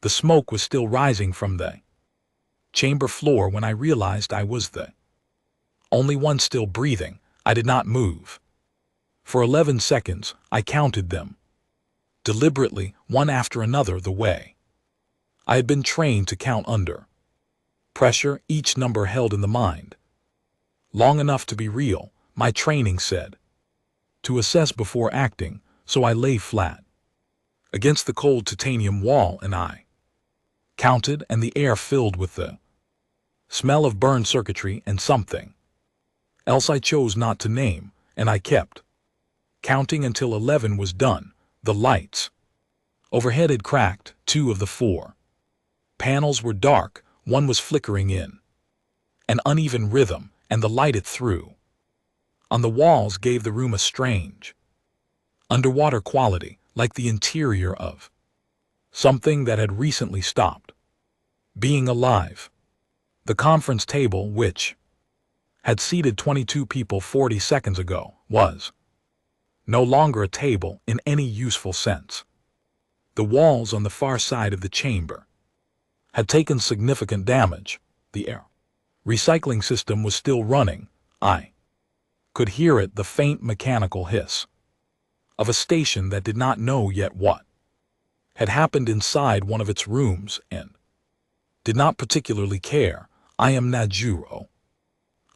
The smoke was still rising from the chamber floor when I realized I was the only one still breathing. I did not move. For 11 seconds, I counted them, deliberately, one after another, the way I had been trained to count under pressure, each number held in the mind. Long enough to be real, my training said. To assess before acting, so I lay flat against the cold titanium wall and I counted, and the air filled with the smell of burned circuitry and something else I chose not to name, and I kept counting until 11 was done. The lights overhead had cracked. 2 of the 4 panels were dark, one was flickering in an uneven rhythm, and the light it threw on the walls gave the room a strange underwater quality, like the interior of something that had recently stopped being alive. The conference table, which had seated 22 people 40 seconds ago, was no longer a table in any useful sense. The walls on the far side of the chamber had taken significant damage. The air recycling system was still running. I could hear it, the faint mechanical hiss of a station that did not know yet what had happened inside one of its rooms and did not particularly care. I am Najuro.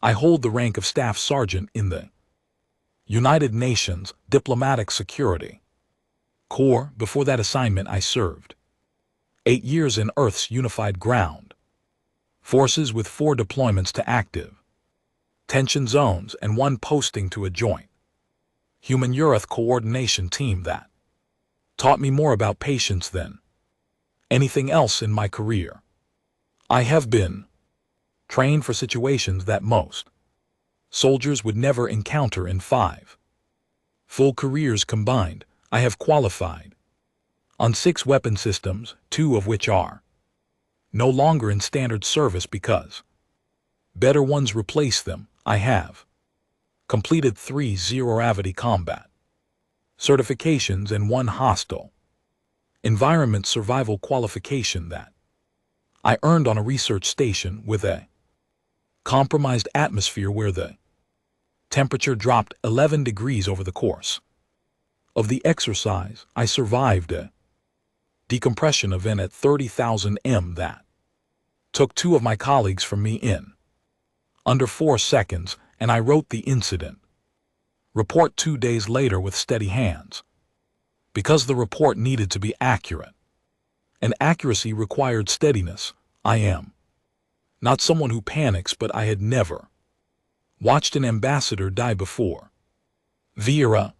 I hold the rank of Staff Sergeant in the United Nations Diplomatic Security Corps. Before that assignment I served 8 years in Earth's unified ground forces with 4 deployments to active tension zones and 1 posting to a joint human-Earth coordination team that taught me more about patience than anything else in my career. I have been trained for situations that most soldiers would never encounter in 5 full careers combined. I have qualified on 6 weapon systems, 2 of which are no longer in standard service because better ones replace them. I have completed 3 zero-gravity combat certifications and 1 hostile environment survival qualification that I earned on a research station with a compromised atmosphere where the temperature dropped 11 degrees over the course of the exercise. I survived a decompression event at 30,000 m that took 2 of my colleagues from me in under 4 seconds, and I wrote the incident report 2 days later with steady hands because the report needed to be accurate, and accuracy required steadiness. I am not someone who panics, but I had never watched an ambassador die before. Vera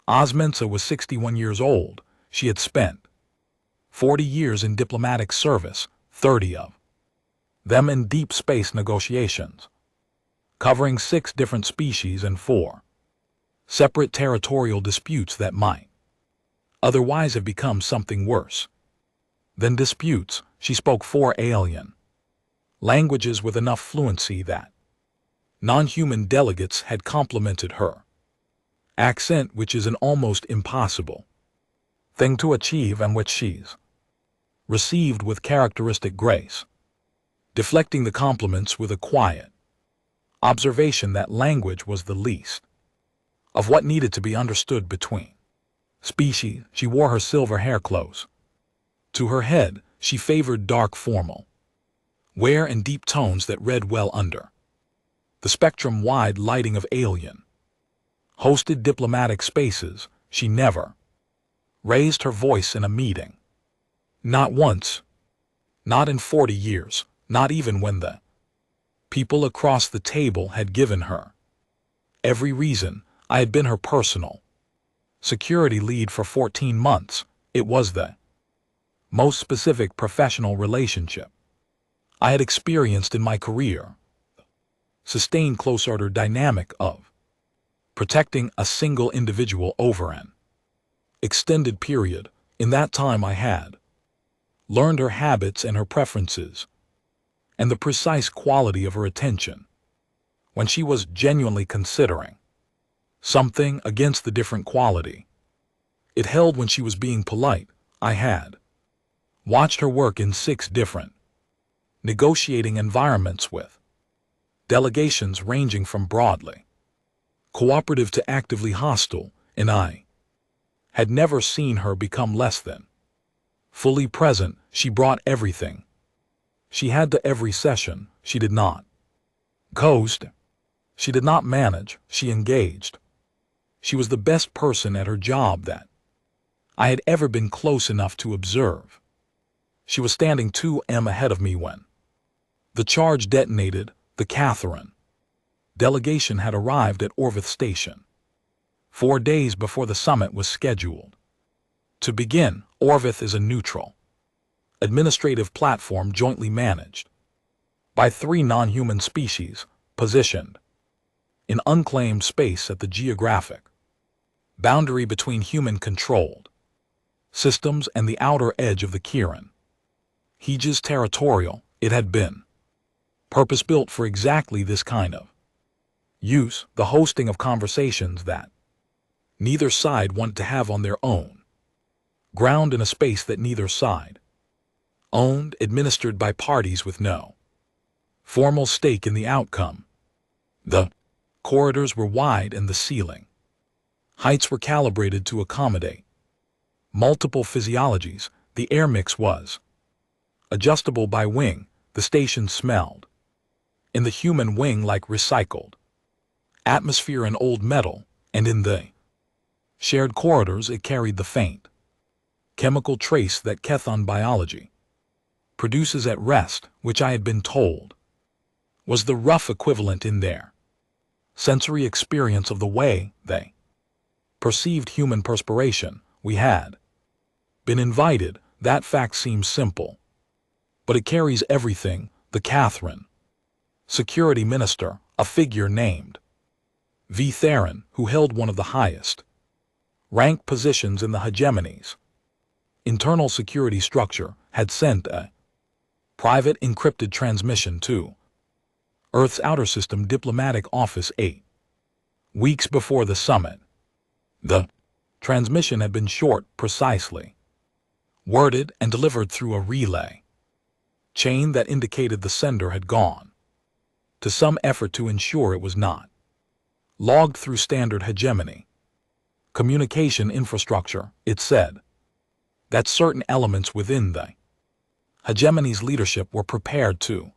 Osmensa was 61 years old. She had spent 40 years in diplomatic service, 30 of them in deep space negotiations, covering 6 different species and 4 separate territorial disputes that might otherwise have become something worse than disputes. She spoke 4 alien languages with enough fluency that non-human delegates had complimented her accent, which is an almost impossible thing to achieve and which she's received with characteristic grace, deflecting the compliments with a quiet observation that language was the least of what needed to be understood between species. She wore her silver hair close to her head. She favored dark formal wear and deep tones that read well under the spectrum-wide lighting of alien hosted diplomatic spaces. She never raised her voice in a meeting. Not once. Not in 40 years. Not even when the people across the table had given her every reason. I had been her personal security lead for 14 months. It was the most specific professional relationship I had experienced in my career. Sustained close-order dynamic of protecting a single individual over an extended period. In that time I had learned her habits and her preferences, and the precise quality of her attention when she was genuinely considering something against the different quality it held when she was being polite. I had Watched her work in 6 different negotiating environments with delegations ranging from broadly cooperative to actively hostile, and I had never seen her become less than fully present. She brought everything she had to every session. She did not coast. She did not manage. She engaged. She was the best person at her job that I had ever been close enough to observe. She was standing 2 m ahead of me when the charge detonated. The Catherine delegation had arrived at Orvith Station 4 days before the summit was scheduled. To begin, Orvith is a neutral, administrative platform jointly managed by 3 non-human species, positioned in unclaimed space at the geographic boundary between human-controlled systems and the outer edge of the Kirin. Hej's territorial, it had been purpose-built for exactly this kind of use, the hosting of conversations that neither side wanted to have on their own ground in a space that neither side owned, administered by parties with no formal stake in the outcome. The corridors were wide and the ceiling heights were calibrated to accommodate multiple physiologies. The air mix was adjustable by wing. The station smelled in the human wing like recycled atmosphere and old metal, and in the shared corridors it carried the faint chemical trace that Kethon biology produces at rest, which I had been told was the rough equivalent in their sensory experience of the way they perceived human perspiration. We had been invited. That fact seems simple, but it carries everything. The Catherine security minister, a figure named V. Theron, who held one of the highest rank positions in the hegemony's internal security structure, had sent a private encrypted transmission to Earth's outer system diplomatic office 8 weeks before the summit. The transmission had been short, precisely worded, and delivered through a relay chain that indicated the sender had gone to some effort to ensure it was not logged through standard hegemony communication infrastructure. It said that certain elements within the hegemony's leadership were prepared to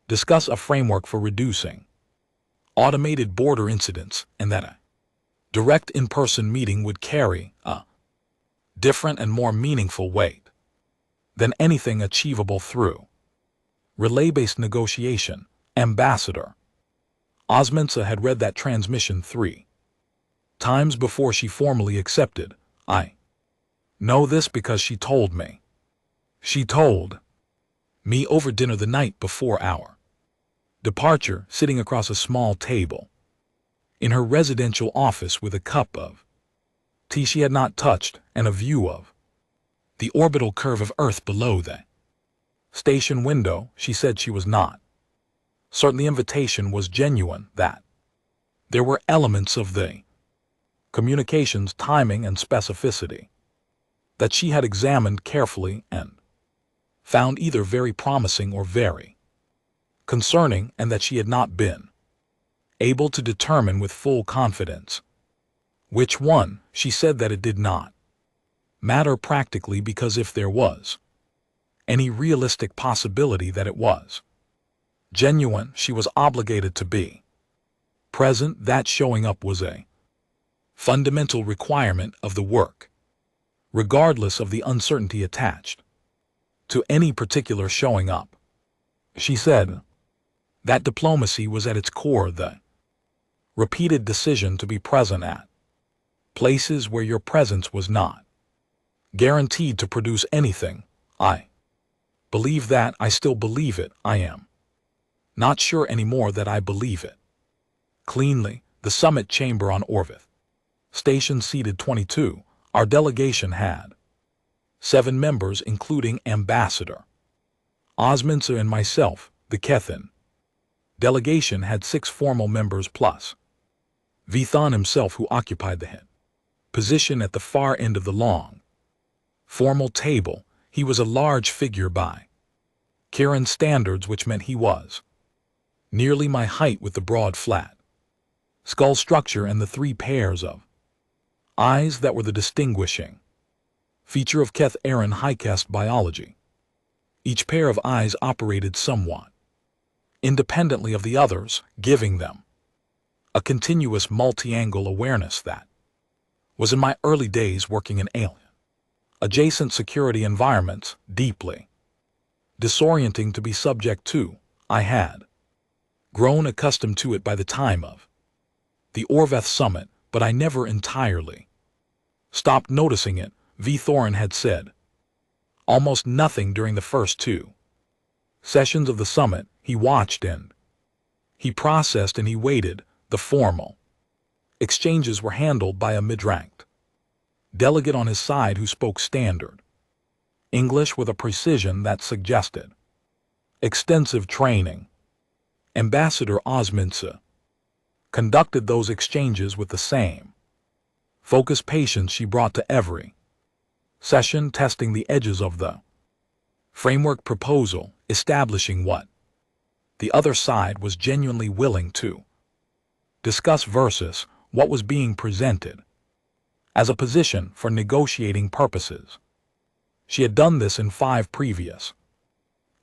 discuss a framework for reducing automated border incidents, and that a direct in-person meeting would carry a different and more meaningful weight than anything achievable through relay-based negotiation. Ambassador Osmondsa had read that transmission 3 times before she formally accepted. I know this because she told me. She told me over dinner the night before our departure, sitting across a small table in her residential office with a cup of tea she had not touched and a view of the orbital curve of Earth below the station window. She said she was not certain the invitation was genuine, that there were elements of the communications timing and specificity that she had examined carefully and found either very promising or very concerning, and that she had not been able to determine with full confidence which one. She said that it did not matter practically, because if there was any realistic possibility that it was genuine, she was obligated to be present. That showing up was a fundamental requirement of the work, regardless of the uncertainty attached to any particular showing up. She said that diplomacy was at its core the repeated decision to be present at places where your presence was not guaranteed to produce anything. I believe that. I still believe it. I am not sure anymore that I believe it. Cleanly, the summit chamber on Orvith Station seated 22, our delegation had 7 members, including Ambassador Osmondsa and myself. The Kethin delegation had 6 formal members plus Vithan himself, who occupied the head position at the far end of the long formal table. He was a large figure by Kieran's standards, which meant he was nearly my height, with the broad flat skull structure and the 3 pairs of eyes that were the distinguishing feature of Keth Aaron Highcast biology. Each pair of eyes operated somewhat independently of the others, giving them a continuous multi-angle awareness that was in my early days working in alien adjacent security environments deeply disorienting to be subject to. I had grown accustomed to it by the time of the Orveth summit, but I never entirely stopped noticing it. V. Thorin had said almost nothing during the first 2 sessions of the summit. He watched and he processed and he waited. The formal exchanges were handled by a mid-ranked delegate on his side who spoke standard English with a precision that suggested extensive training. Ambassador Osmintse conducted those exchanges with the same focused patience she brought to every session, testing the edges of the framework proposal, establishing what the other side was genuinely willing to discuss versus what was being presented as a position for negotiating purposes. She had done this in 5 previous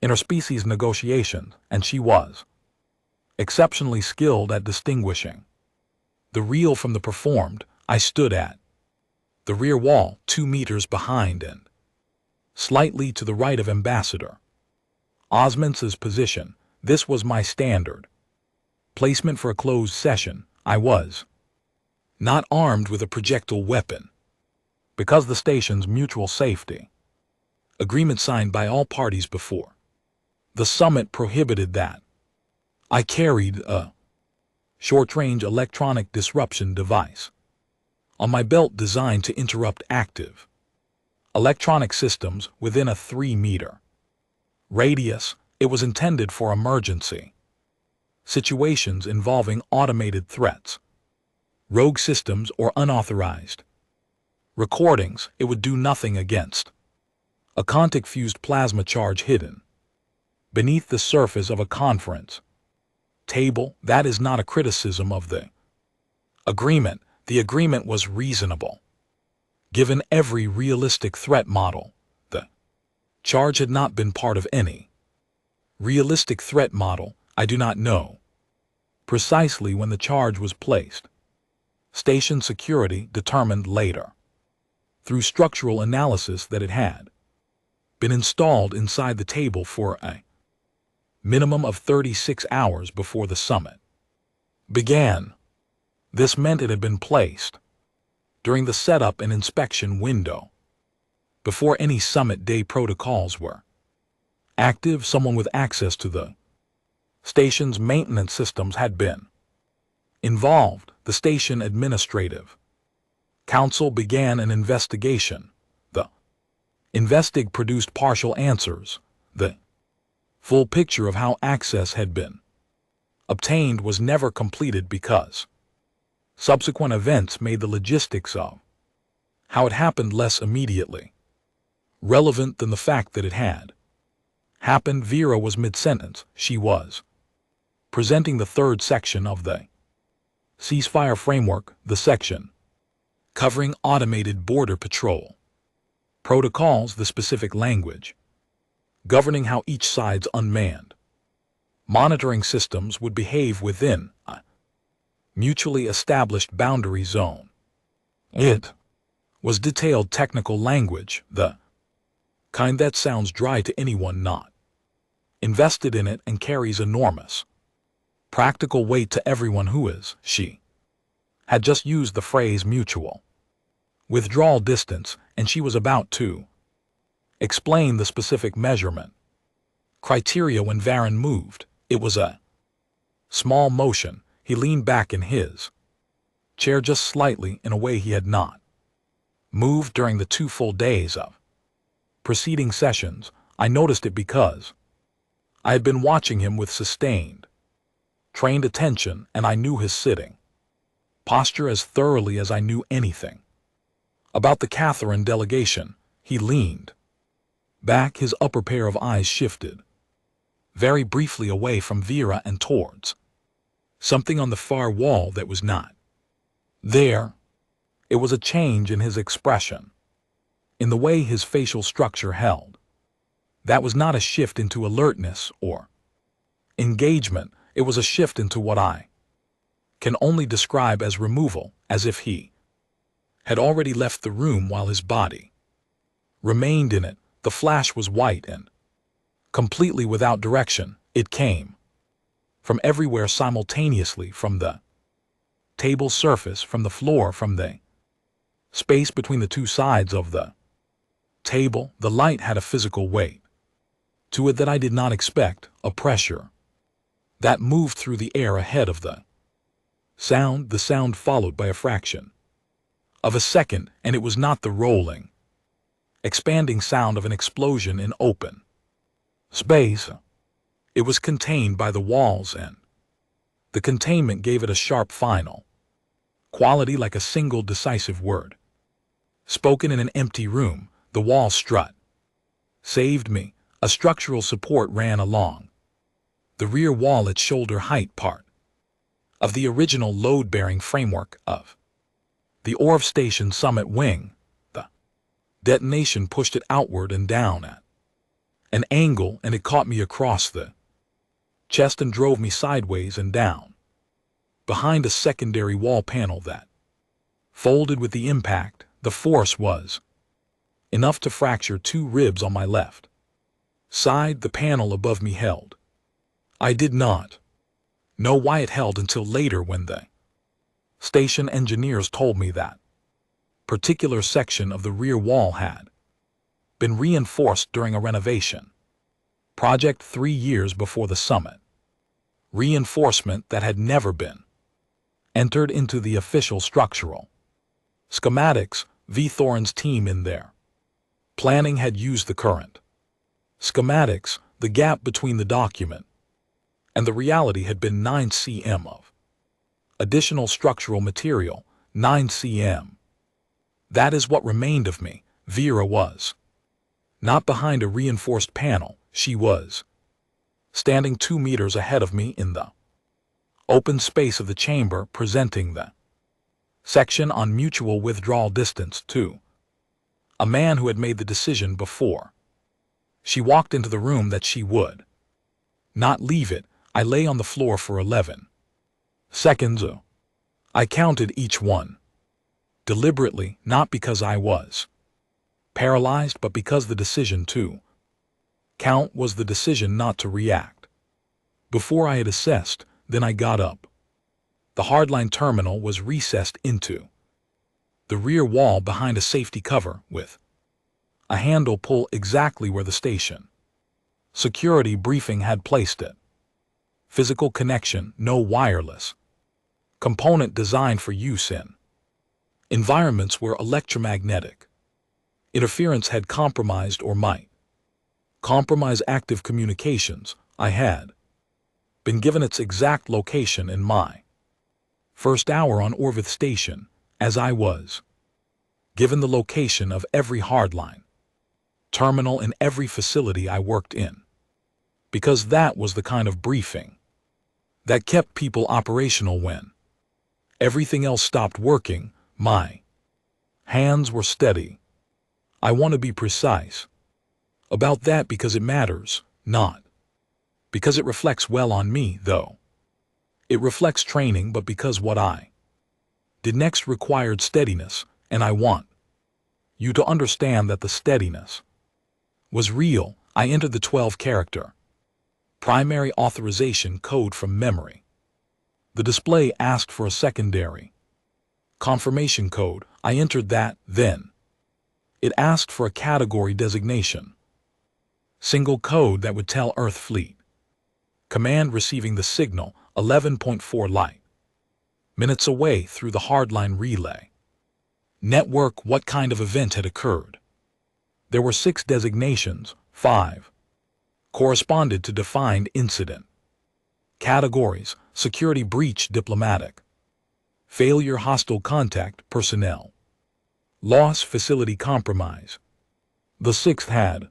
interspecies negotiations, and she was exceptionally skilled at distinguishing the real from the performed. I stood at the rear wall, 2 meters behind and slightly to the right of Ambassador Osmintse's position. This was my standard placement for a closed session. I was not armed with a projectile weapon because the station's mutual safety agreement signed by all parties before the summit prohibited that. I carried a short-range electronic disruption device on my belt designed to interrupt active electronic systems within a 3-meter radius. It was intended for emergency situations involving automated threats, rogue systems, or unauthorized recordings. It would do nothing against a contact-fused plasma charge hidden beneath the surface of a conference table. That is not a criticism of the agreement. The agreement was reasonable. Given every realistic threat model, the charge had not been part of any realistic threat model. I do not know precisely when the charge was placed. Station security determined later, through structural analysis, that it had been installed inside the table for a minimum of 36 hours before the summit began. This meant it had been placed during the setup and inspection window, before any summit day protocols were active. Someone with access to the station's maintenance systems had been involved. The station administrative council began an investigation. The investig produced partial answers. The full picture of how access had been obtained was never completed because subsequent events made the logistics of how it happened less immediately relevant than the fact that it had happened. Vera was mid-sentence. She was presenting the 3rd section of the ceasefire framework, the section covering automated border patrol protocols, the specific language governing how each side's unmanned monitoring systems would behave within a mutually established boundary zone. It was detailed technical language, the kind that sounds dry to anyone not invested in it and carries enormous practical weight to everyone who is. She had just used the phrase mutual withdrawal distance, and she was about to explain the specific measurement criteria when Varen moved. It was a small motion. He leaned back in his chair just slightly, in a way he had not moved during the 2 full days of preceding sessions. I noticed it because I had been watching him with sustained, trained attention, and I knew his sitting posture as thoroughly as I knew anything about the Catherine delegation. He leaned Back, his upper pair of eyes shifted, very briefly away from Vera and towards something on the far wall that was not there. It was a change in his expression, in the way his facial structure held. That was not a shift into alertness or engagement. It was a shift into what I can only describe as removal, as if he had already left the room while his body remained in it. The flash was white and completely without direction. It came from everywhere simultaneously, from the table surface, from the floor, from the space between the two sides of the table. The light had a physical weight to it that I did not expect, a pressure that moved through the air ahead of the sound followed by a fraction of a second, and it was not the rolling, expanding sound of an explosion in open space. It was contained by the walls, and the containment gave it a sharp final quality, like a single decisive word spoken in an empty room. The wall strut saved me. A structural support ran along the rear wall at shoulder height, part of the original load-bearing framework of the Orv Station summit wing. The detonation pushed it outward and down at an angle, and it caught me across the chest and drove me sideways and down behind a secondary wall panel that folded with the impact. The force was enough to fracture 2 ribs on my left side. The panel above me held. I did not know why it held until later, when the station engineers told me that particular section of the rear wall had been reinforced during a renovation project 3 years before the summit. Reinforcement that had never been entered into the official structural schematics. V. Thorin's team in their planning had used the current schematics. The gap between the document and the reality had been 9 cm of additional structural material. 9 cm. That is what remained of me. Vera was not behind a reinforced panel. She was standing 2 meters ahead of me in the open space of the chamber, presenting the section on mutual withdrawal distance to a man who had made the decision before she walked into the room that she would not leave it. I lay on the floor for 11 seconds. I counted each one deliberately, not because I was paralyzed, but because the decision to count was the decision not to react. Before I had assessed, then I got up. The hardline terminal was recessed into the rear wall behind a safety cover, with a handle pull exactly where the station security briefing had placed it. Physical connection, no wireless component, designed for use in environments where electromagnetic interference had compromised or might compromise active communications. I had been given its exact location in my first hour on Orvith Station, as I was given the location of every hardline terminal in every facility I worked in, because that was the kind of briefing that kept people operational when everything else stopped working. My hands were steady. I want to be precise about that because it matters, not because it reflects well on me, though it reflects training, but because what I did next required steadiness, and I want you to understand that the steadiness was real. I entered the 12-character primary authorization code from memory. The display asked for a secondary confirmation code. I entered that. Then it asked for a category designation, single code that would tell Earth Fleet Command receiving the signal 11.4 light minutes away through the hardline relay network what kind of event had occurred. There were 6 designations. 5 corresponded to defined incident categories: security breach, diplomatic failure, hostile contact, personnel loss, facility compromise. The 6th had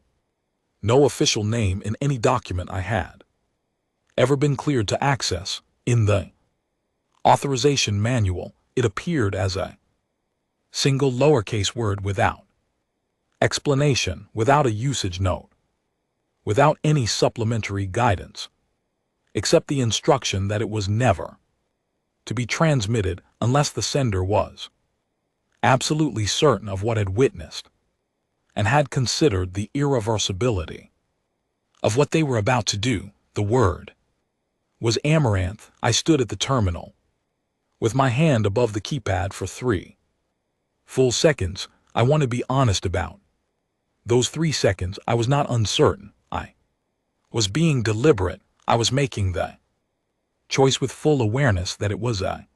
No official name in any document I had ever been cleared to access. In the authorization manual, it appeared as a single lowercase word without explanation, without a usage note, without any supplementary guidance, except the instruction that it was never to be transmitted unless the sender was absolutely certain of what had witnessed and had considered the irreversibility of what they were about to do. The word was Amaranth. I stood at the terminal with my hand above the keypad for 3 full seconds. I want to be honest about those 3 seconds. I was not uncertain. I was being deliberate. I was making the choice with full awareness that it was a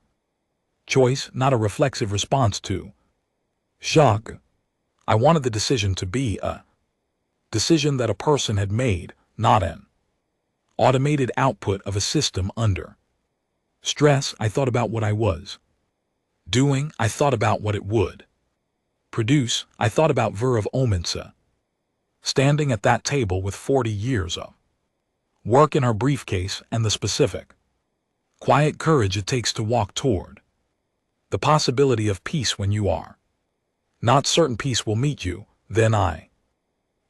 choice, not a reflexive response to shock. I wanted the decision to be a decision that a person had made, not an automated output of a system under stress. I thought about what I was doing. I thought about what it would produce. I thought about Ver of Omensa, standing at that table with 40 years of work in her briefcase and the specific, quiet courage it takes to walk toward the possibility of peace when you are not certain peace will meet you. Then I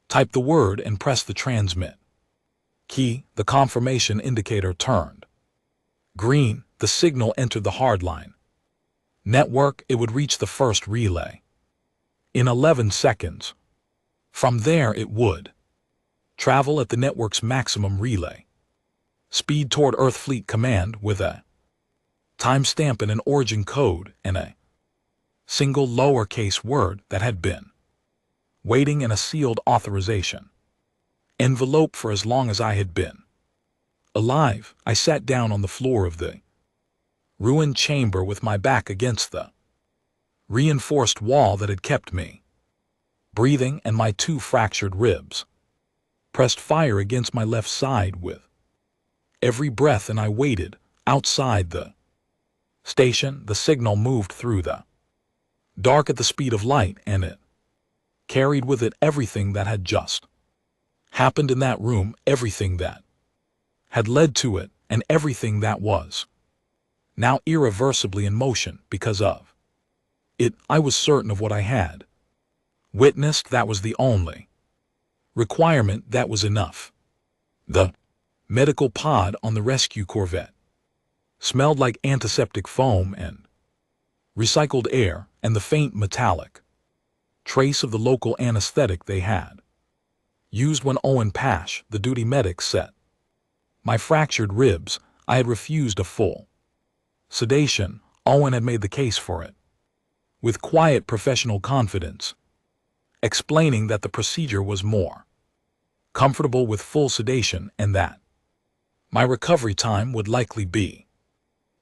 typed the word and pressed the transmit key. The confirmation indicator turned green. The signal entered the hardline network. It would reach the first relay in 11 seconds. From there it would travel at the network's maximum relay speed toward Earth Fleet Command with a timestamp and an origin code and a single lowercase word that had been waiting in a sealed authorization envelope for as long as I had been alive. I sat down on the floor of the ruined chamber with my back against the reinforced wall that had kept me breathing, and my 2 fractured ribs pressed fire against my left side with every breath, and I waited outside the station. The signal moved through the dark at the speed of light, and it carried with it everything that had just happened in that room, everything that had led to it, and everything that was now irreversibly in motion because of it. I was certain of what I had witnessed. That was the only requirement. That was enough. The medical pod on the rescue corvette smelled like antiseptic foam and recycled air, and the faint metallic trace of the local anesthetic they had used when Owen Pash, the duty medic, set my fractured ribs. I had refused a full sedation. Owen had made the case for it with quiet professional confidence, explaining that the procedure was more comfortable with full sedation and that my recovery time would likely be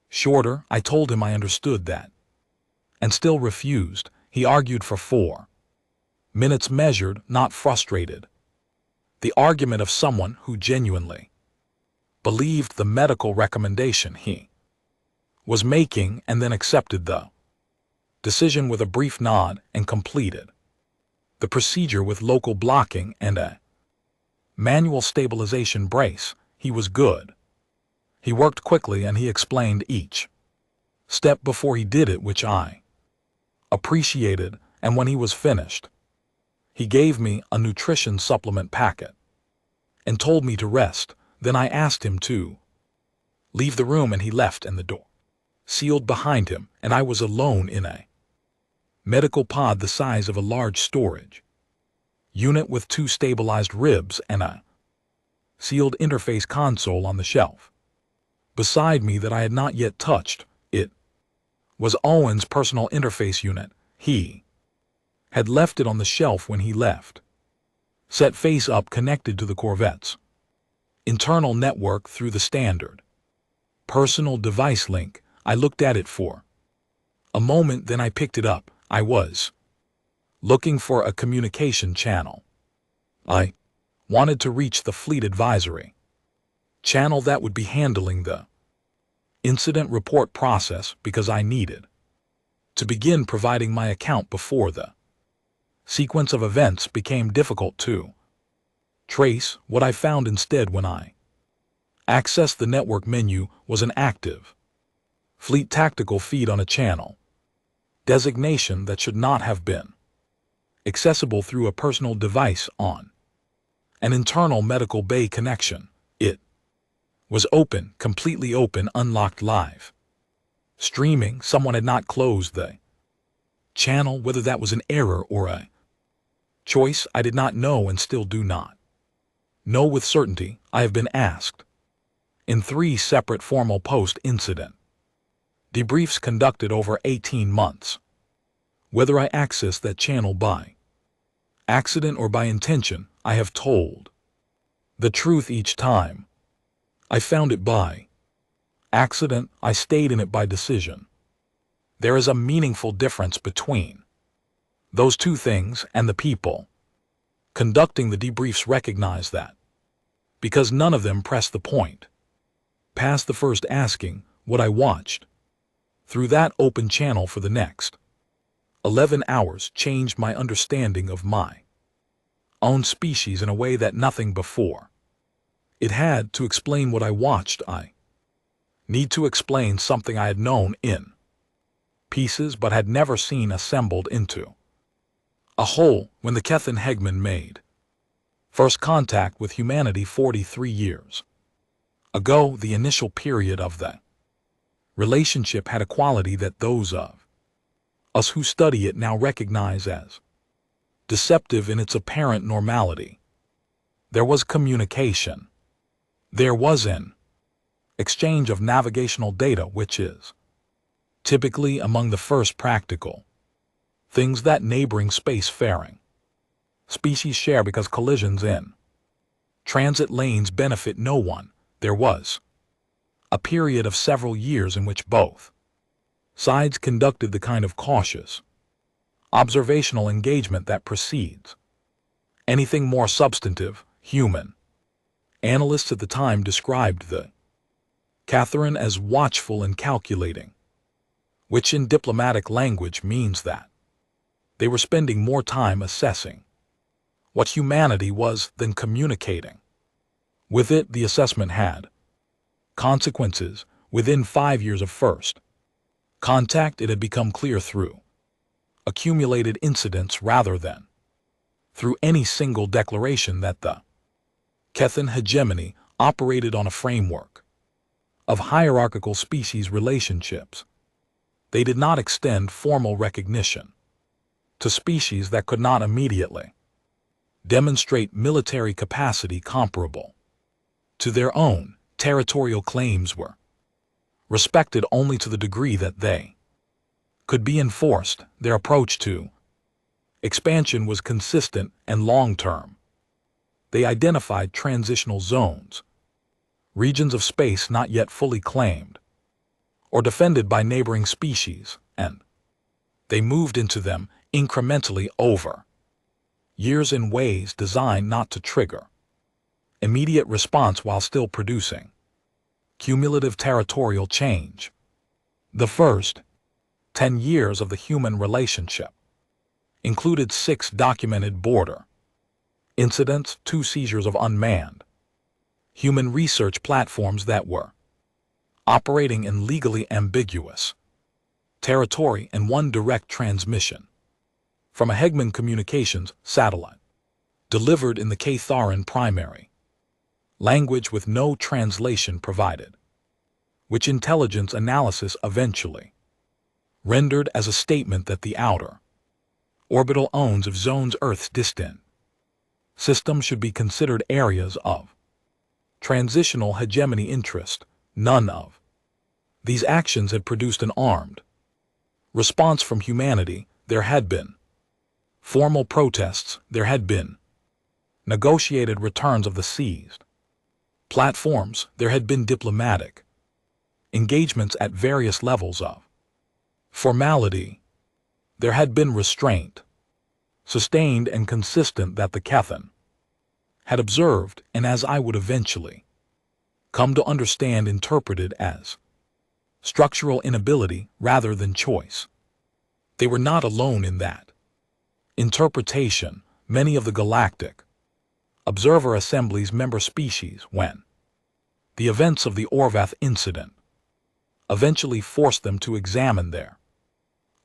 shorter. I told him I understood that and still refused. He argued for 4 minutes, measured, not frustrated. The argument of someone who genuinely believed the medical recommendation he was making, and then accepted the decision with a brief nod and completed the procedure with local blocking and a manual stabilization brace. He was good. He worked quickly, and he explained each step before he did it, which I appreciated. And when he was finished, he gave me a nutrition supplement packet and told me to rest. Then I asked him to leave the room, and he left, and the door sealed behind him, and I was alone in a medical pod the size of a large storage unit with 2 stabilized ribs and a sealed interface console on the shelf beside me that I had not yet touched. It was Owen's personal interface unit. He had left it on the shelf when he left, set face up, connected to the Corvette's internal network through the standard personal device link. I looked at it for a moment, then I picked it up. I was looking for a communication channel. I wanted to reach the fleet advisory channel that would be handling the incident report process, because I needed to begin providing my account before the sequence of events became difficult to Trace what I found instead when I accessed the network menu was an active fleet tactical feed on a channel designation that should not have been accessible through a personal device on an internal medical bay connection. It was open, completely open, unlocked live. Streaming. Someone had not closed the channel. Whether that was an error or a choice, I did not know and still do not know with certainty. I have been asked in 3 separate formal post-incident debriefs conducted over 18 months whether I accessed that channel by accident or by intention. I have told the truth each time. I found it by accident. I stayed in it by decision. There is a meaningful difference between those two things, and the people conducting the debriefs recognize that, because none of them pressed the point past the first asking what I watched through that open channel for the next 11 hours changed my understanding of my own species in a way that nothing before it had. To explain what I watched, I need to explain something I had known in pieces but had never seen assembled into a whole. When the Kethan Hegman made first contact with humanity 43 years ago, the initial period of the relationship had a quality that those of us who study it now recognize as deceptive in its apparent normality. There was communication. There was an exchange of navigational data, which is typically among the first practical things that neighboring spacefaring species share, because collisions in transit lanes benefit no one. There was a period of several years in which both sides conducted the kind of cautious, observational engagement that precedes anything more substantive. Human analysts at the time described the Catherine as watchful and calculating, which in diplomatic language means that they were spending more time assessing what humanity was than communicating with it. The assessment had consequences. Within 5 years of first contact, it had become clear through accumulated incidents rather than through any single declaration that the Kethan hegemony operated on a framework of hierarchical species relationships. They did not extend formal recognition to species that could not immediately demonstrate military capacity comparable to their own. Territorial claims were respected only to the degree that they could be enforced. Their approach to expansion was consistent and long-term. They identified transitional zones, regions of space not yet fully claimed or defended by neighboring species, and they moved into them incrementally over years in ways designed not to trigger immediate response while still producing cumulative territorial change. The first 10 years of the human relationship included 6 documented border incidents, 2 seizures of unmanned human research platforms that were operating in legally ambiguous territory, and 1 direct transmission from a Hegman communications satellite delivered in the Catharan primary language with no translation provided, which intelligence analysis eventually rendered as a statement that the outer orbital zones of Earth's distant system should be considered areas of transitional hegemony interest. None of these actions had produced an armed response from humanity. There had been formal protests. There had been negotiated returns of the seized platforms. There had been diplomatic engagements at various levels of formality. There had been restraint, sustained and consistent, that the Kethan had observed, and as I would eventually come to understand, interpreted as structural inability rather than choice. They were not alone in that interpretation. Many of the galactic Observer Assembly's member species when the events of the Orvath incident eventually forced them to examine their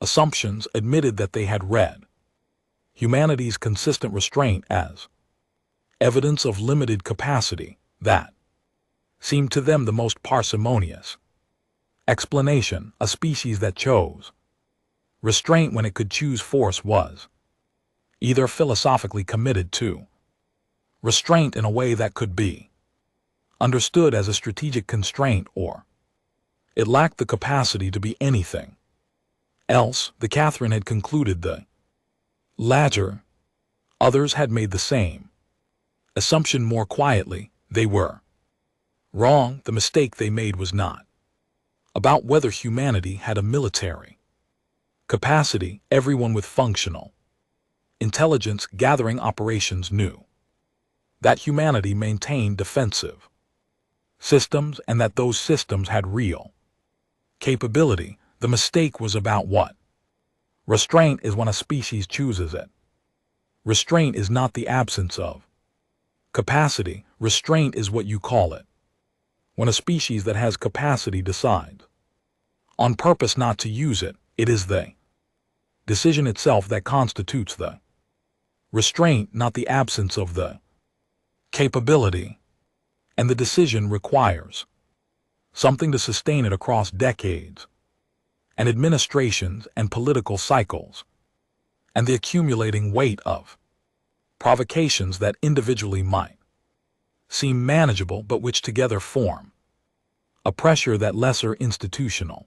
assumptions, admitted that they had read humanity's consistent restraint as evidence of limited capacity that seemed to them the most parsimonious explanation. A species that chose restraint when it could choose force was either philosophically committed to restraint in a way that could be understood as a strategic constraint, or it lacked the capacity to be anything else. The Catherine had concluded the latter. Others had made the same assumption more quietly. They were wrong. The mistake they made was not about whether humanity had a military capacity. Everyone with functional intelligence gathering operations knew that humanity maintained defensive systems and that those systems had real capability. The mistake was about what restraint is when a species chooses it. Restraint is not the absence of capacity. Restraint is what you call it. When a species that has capacity decides on purpose not to use it, it is the decision itself that constitutes the restraint, not the absence of the capability. And the decision requires something to sustain it across decades and administrations and political cycles, and the accumulating weight of provocations that individually might seem manageable but which together form a pressure that lesser institutional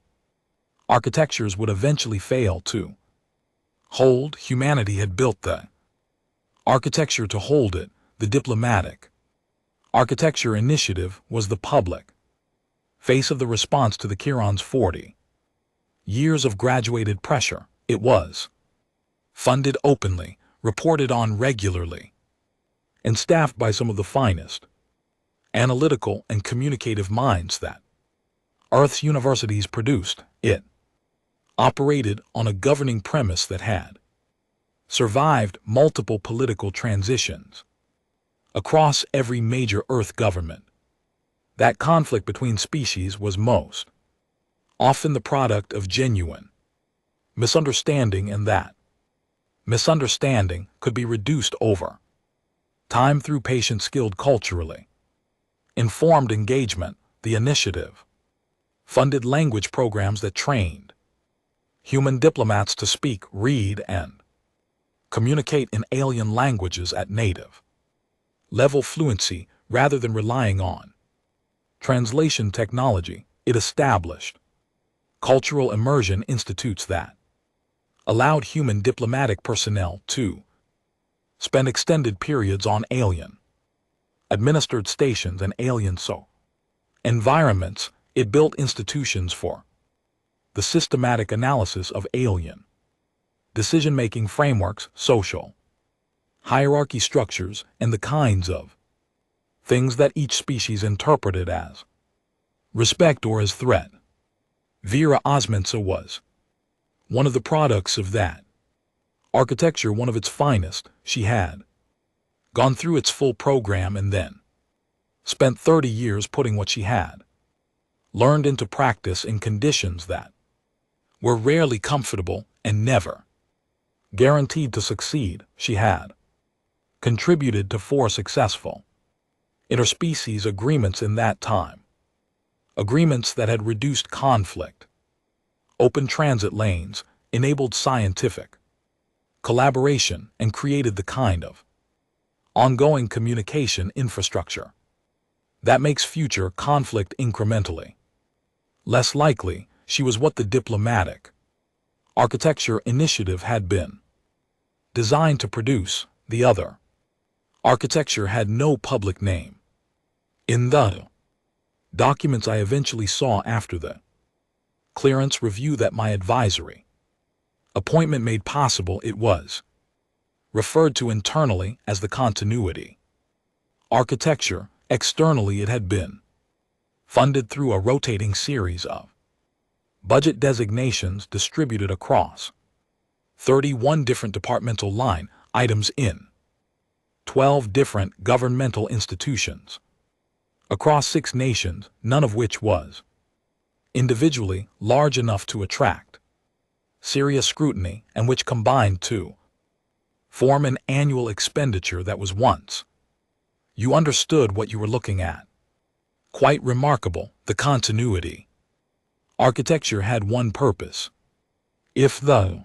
architectures would eventually fail to hold. Humanity had built the architecture to hold it. The diplomatic architecture initiative was the public face of the response to the Chiron's 40 years of graduated pressure. It was funded openly, reported on regularly, and staffed by some of the finest analytical and communicative minds that Earth's universities produced. It operated on a governing premise that had survived multiple political transitions across every major Earth government. That conflict between species was most often the product of genuine misunderstanding, and that misunderstanding could be reduced over time through patient, skilled, culturally informed engagement. The initiative funded language programs that trained human diplomats to speak, read, and communicate in alien languages at native level fluency rather than relying on translation technology. It established cultural immersion institutes that allowed human diplomatic personnel to spend extended periods on alien administered stations and alien environments. It built institutions for the systematic analysis of alien decision-making frameworks, social hierarchy structures, and the kinds of things that each species interpreted as respect or as threat. Vera Osmantsa was one of the products of that architecture, one of its finest. She had gone through its full program and then spent 30 years putting what she had learned into practice in conditions that were rarely comfortable and never guaranteed to succeed. She had contributed to 4 successful interspecies agreements in that time, agreements that had reduced conflict, opened transit lanes, enabled scientific collaboration, and created the kind of ongoing communication infrastructure that makes future conflict incrementally less likely. She was what the diplomatic architecture initiative had been designed to produce. The other architecture had no public name. In the documents I eventually saw after the clearance review that my advisory appointment made possible, it was referred to internally as the continuity architecture. Externally, it had been funded through a rotating series of budget designations distributed across 31 different departmental line items in 12 different governmental institutions across 6 nations, none of which was individually large enough to attract serious scrutiny and which combined to form an annual expenditure that was once you understood what you were looking at. Quite remarkable, the continuity. Architecture had one purpose. If the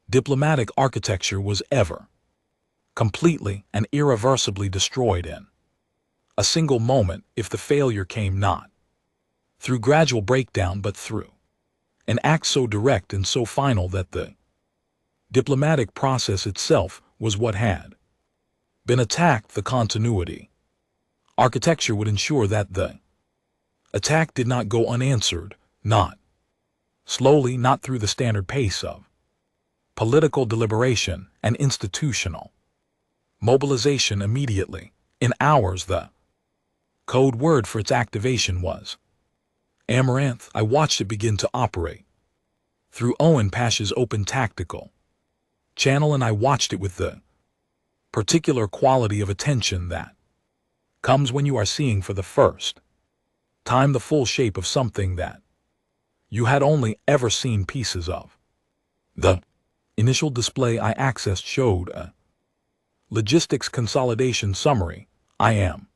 diplomatic architecture was ever completely and irreversibly destroyed in a single moment, if the failure came not through gradual breakdown but through an act so direct and so final that the diplomatic process itself was what had been attacked, the continuity architecture would ensure that the attack did not go unanswered, not slowly, not through the standard pace of political deliberation and institutional mobilization immediately. In hours, the code word for its activation was Amaranth. I watched it begin to operate through Owen Pash's open tactical channel, and I watched it with the particular quality of attention that comes when you are seeing for the first time the full shape of something that you had only ever seen pieces of. The initial display I accessed showed a logistics consolidation summary. I am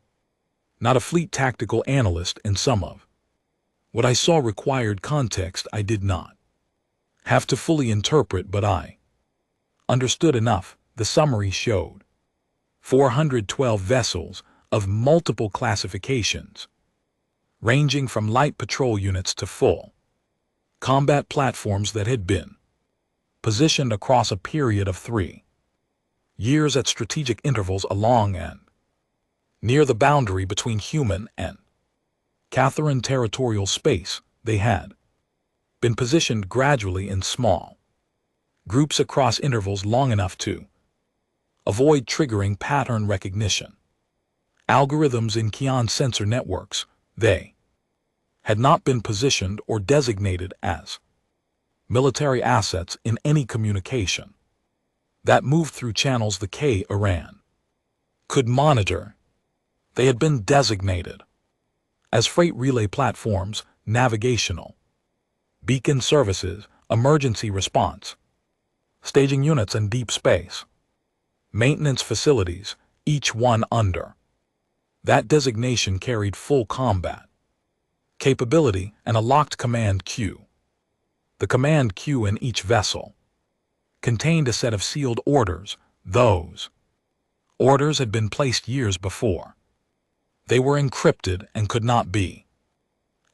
not a fleet tactical analyst, and some of what I saw required context I did not have to fully interpret, but I understood enough. The summary showed 412 vessels of multiple classifications, ranging from light patrol units to full combat platforms that had been positioned across a period of 3 years at strategic intervals along and near the boundary between human and Catharan territorial space. They had been positioned gradually in small groups across intervals long enough to avoid triggering pattern recognition algorithms in Kion sensor networks. They had not been positioned or designated as military assets in any communication that moved through channels the K Iran could monitor. They had been designated as freight relay platforms, navigational beacon services, emergency response staging units, and deep space maintenance facilities. Each one under that designation carried full combat capability and a locked command queue. The command queue in each vessel contained a set of sealed orders. Those orders had been placed years before. They were encrypted and could not be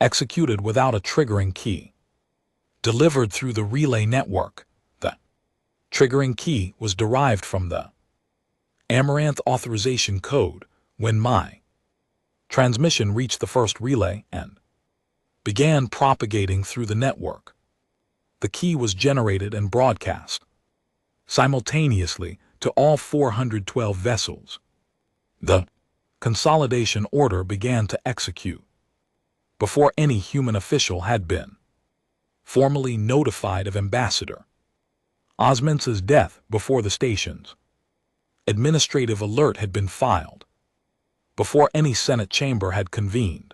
executed without a triggering key delivered through the relay network. The triggering key was derived from the Amaranth authorization code. When my transmission reached the first relay and began propagating through the network, the key was generated and broadcast simultaneously to all 412 vessels. The consolidation order began to execute before any human official had been formally notified of Ambassador Osmentz's death, before the station's administrative alert had been filed, before any Senate chamber had convened,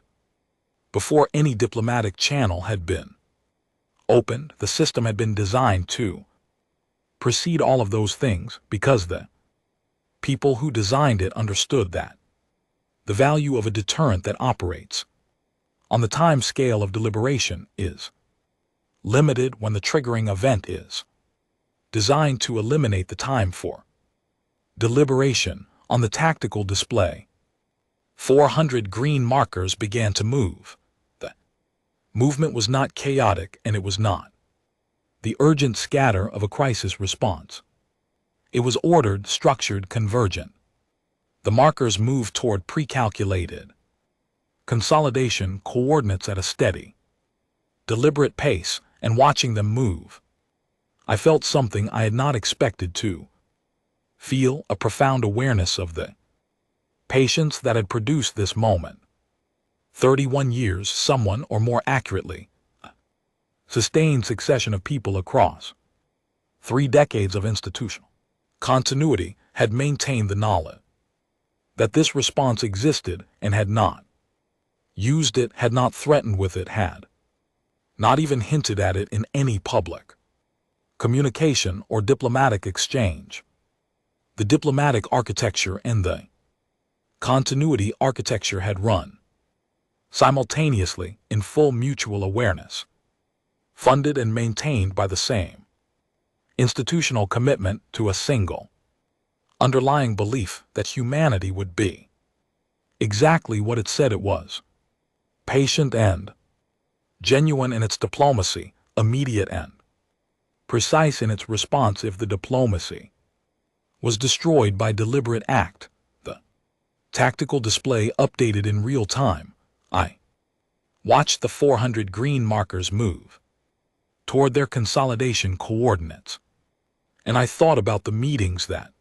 before any diplomatic channel had been opened. The system had been designed to precede all of those things because the people who designed it understood that the value of a deterrent that operates on the time scale of deliberation is limited when the triggering event is designed to eliminate the time for deliberation. On the tactical display, 400 green markers began to move. The movement was not chaotic, and it was not the urgent scatter of a crisis response. It was ordered, structured, convergent. The markers moved toward pre-calculated consolidation coordinates at a steady, deliberate pace, and watching them move, I felt something I had not expected to feel, a profound awareness of the patience that had produced this moment. 31 years, someone, or more accurately, a sustained succession of people across 3 decades of institutional continuity had maintained the knowledge that this response existed and had not used it, had not threatened with it, had not even hinted at it in any public communication or diplomatic exchange. The diplomatic architecture and the continuity architecture had run simultaneously in full mutual awareness, funded and maintained by the same institutional commitment to a single underlying belief that humanity would be exactly what it said it was: patient and genuine in its diplomacy, immediate and precise in its response if the diplomacy was destroyed by deliberate act. The tactical display updated in real time. I watched the 400 green markers move toward their consolidation coordinates, and I thought about the meetings that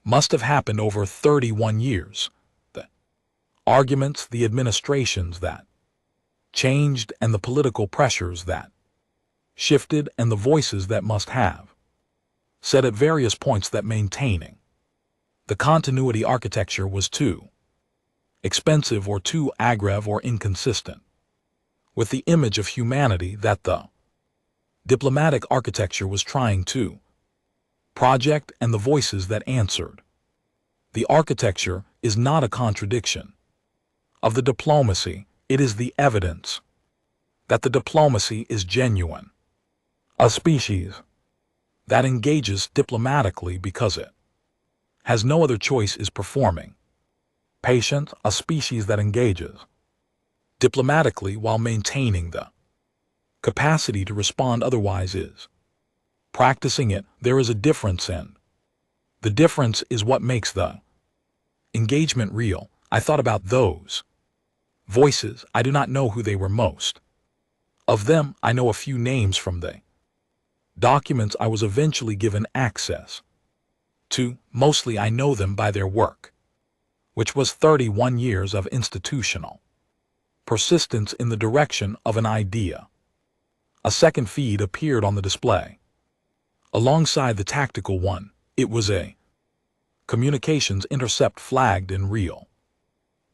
must have happened over 31 years, the arguments, the administrations that changed, and the political pressures that shifted, and the voices that must have said at various points that maintaining the continuity architecture was too expensive or too aggressive or inconsistent with the image of humanity that the diplomatic architecture was trying to project and the voices that answered. The architecture is not a contradiction of the diplomacy, it is the evidence that the diplomacy is genuine. A species that engages diplomatically because it has no other choice is performing patient. A species that engages diplomatically while maintaining the capacity to respond otherwise is practicing it. There is a difference, and the difference is what makes the engagement real. I thought about those voices. I do not know who they were. Most of them I know a few names from the documents I was eventually given access to. Mostly I know them by their work, which was 31 years of institutional persistence in the direction of an idea. A second feed appeared on the display alongside the tactical one. It was a communications intercept flagged in real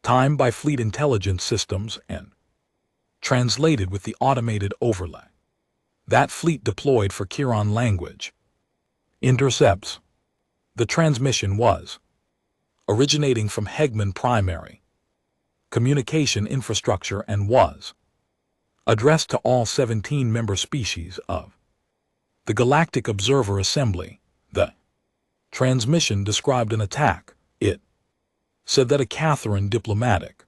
time by Fleet Intelligence Systems and translated with the automated overlay that Fleet deployed for Kiran language intercepts. The transmission was originating from Hegman primary communication infrastructure and was addressed to all 17 member species of the Galactic Observer Assembly. The transmission described an attack. It said that a Catherine diplomatic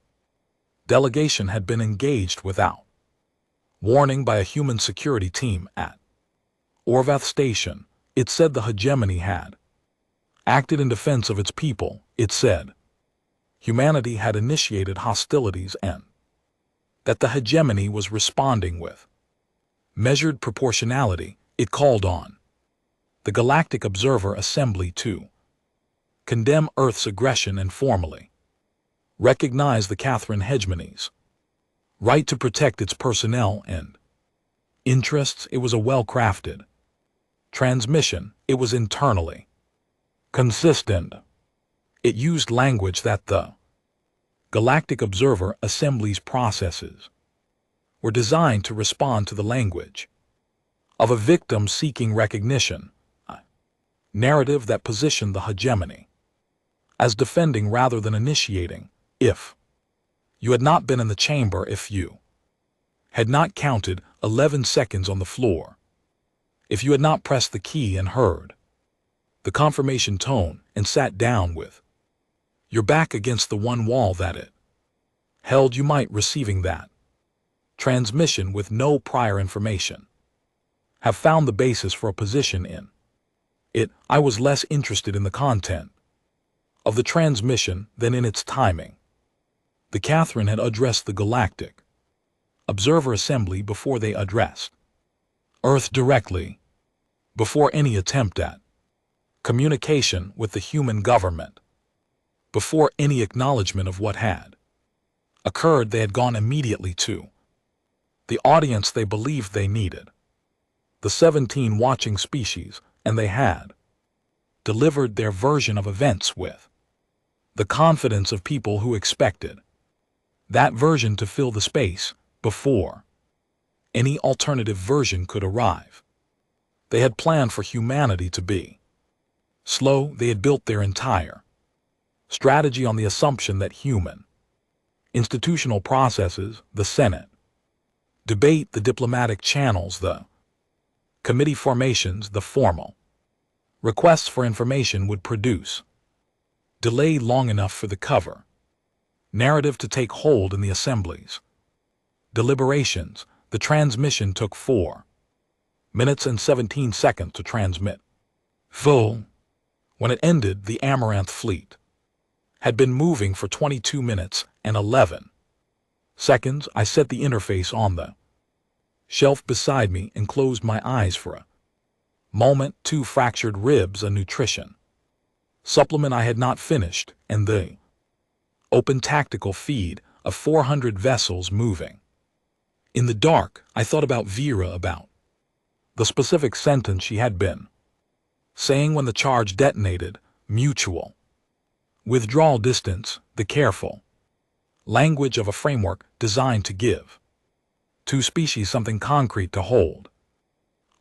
delegation had been engaged without warning by a human security team at Orvath Station. It said the hegemony had acted in defense of its people. It said humanity had initiated hostilities and that the hegemony was responding with measured proportionality. It called on the Galactic Observer Assembly to condemn Earth's aggression and formally recognize the Catherine hegemony's right to protect its personnel and interests. It was a well-crafted transmission. It was internally consistent. It used language that the Galactic Observer Assembly's processes were designed to respond to the language of a victim seeking recognition, a narrative that positioned the hegemony as defending rather than initiating. If you had not been in the chamber, if you had not counted 11 seconds on the floor, if you had not pressed the key and heard the confirmation tone and sat down with your back against the one wall that it held, you might, receiving that transmission with no prior information, have found the basis for a position in it. I was less interested in the content of the transmission than in its timing. The Catherine had addressed the Galactic Observer Assembly before they addressed Earth directly, before any attempt at communication with the human government, before any acknowledgement of what had occurred. They had gone immediately to the audience they believed they needed, the 17 watching species, and they had delivered their version of events with The confidence of people who expected that version to fill the space before any alternative version could arrive. They had planned for humanity to be slow. They had built their entire strategy on the assumption that human institutional processes, the Senate debate, the diplomatic channels, the committee formations, the formal requests for information would produce delay long enough for the cover narrative to take hold in the assemblies. Deliberations, the transmission took 4 minutes and 17 seconds to transmit. Full. When it ended, the Amaranth fleet had been moving for 22 minutes and 11 seconds. I set the interface on the shelf beside me and closed my eyes for a moment. 2 fractured ribs, a nutrition supplement I had not finished, and the open tactical feed of 400 vessels moving. In the dark, I thought about Vera, about the specific sentence she had been saying when the charge detonated: mutual withdrawal distance, the careful language of a framework designed to give 2 species something concrete to hold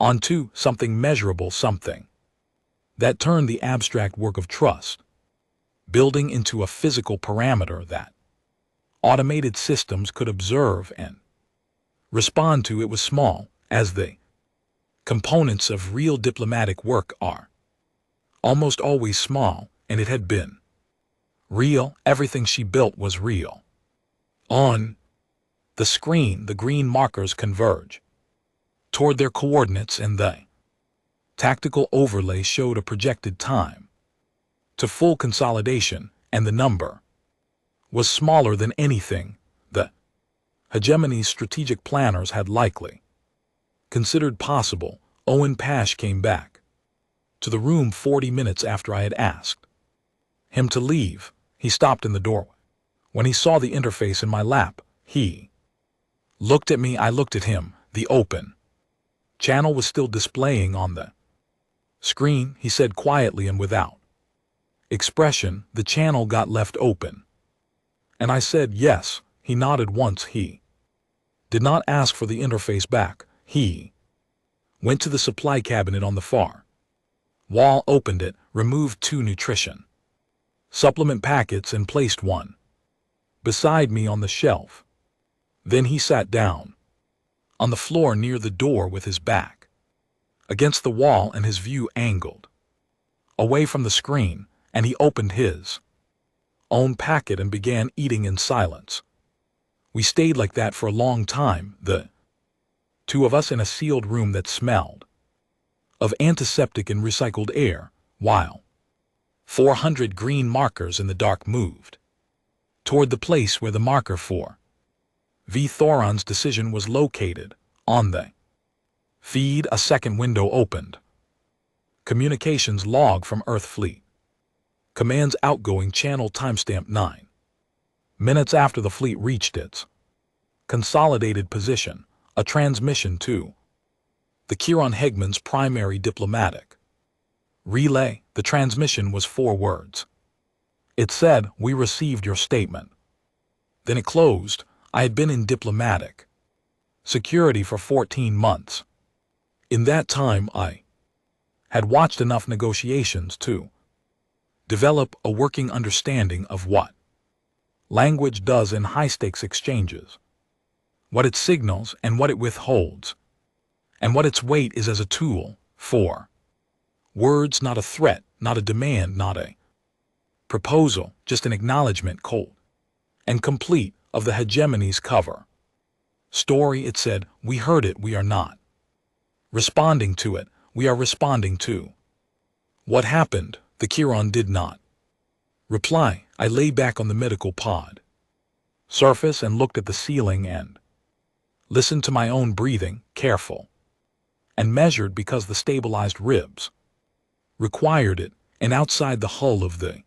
on to, something measurable, something that turned the abstract work of trust building into a physical parameter that automated systems could observe and respond to. It was small, as the components of real diplomatic work are almost always small, and it had been real. Everything she built was real. On the screen, the green markers converge toward their coordinates, and the tactical overlay showed a projected time to full consolidation, and the number was smaller than anything the hegemony's strategic planners had likely considered possible. Owen Pash came back to the room 40 minutes after I had asked him to leave. He stopped in the doorway. When he saw the interface in my lap, he looked at me. I looked at him. The open channel was still displaying on the screen. He said quietly and without expression, "The channel got left open." And I said yes. He nodded once. He did not ask for the interface back. He went to the supply cabinet on the far wall, opened it, removed 2 nutrition supplement packets, and placed one beside me on the shelf. Then he sat down on the floor near the door with his back against the wall and his view angled away from the screen, and he opened his own packet and began eating in silence. We stayed like that for a long time, the 2 of us in a sealed room that smelled of antiseptic and recycled air, while 400 green markers in the dark moved toward the place where the marker for V. Thoron's decision was located. On the feed, a second window opened. Communications log from Earth Fleet. Commands outgoing channel timestamp 9 minutes after the fleet reached its consolidated position. A transmission to the Kieran Hegman's primary diplomatic relay. The transmission was 4 words. It said, "We received your statement." Then it closed. I had been in diplomatic security for 14 months. In that time, I had watched enough negotiations to develop a working understanding of what language does in high-stakes exchanges, what it signals and what it withholds, and what its weight is as a tool for words, not a threat, not a demand, not a proposal, just an acknowledgement, cold and complete, of the hegemony's cover story. It said, "We heard it. We are not responding to it. We are responding to what happened." The Kieran did not reply. I lay back on the medical pod surface and looked at the ceiling and listened to my own breathing, careful and measured because the stabilized ribs required it, and outside the hull of the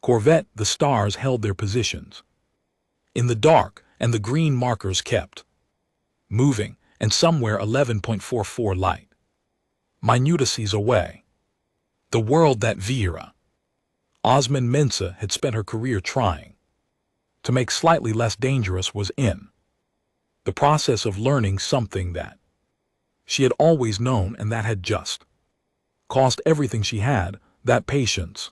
Corvette the stars held their positions in the dark, and the green markers kept moving, and somewhere 11.44 light minutices away, the world that Vera Osman Mensa had spent her career trying to make slightly less dangerous was in the process of learning something that she had always known and that had just cost everything she had, that patience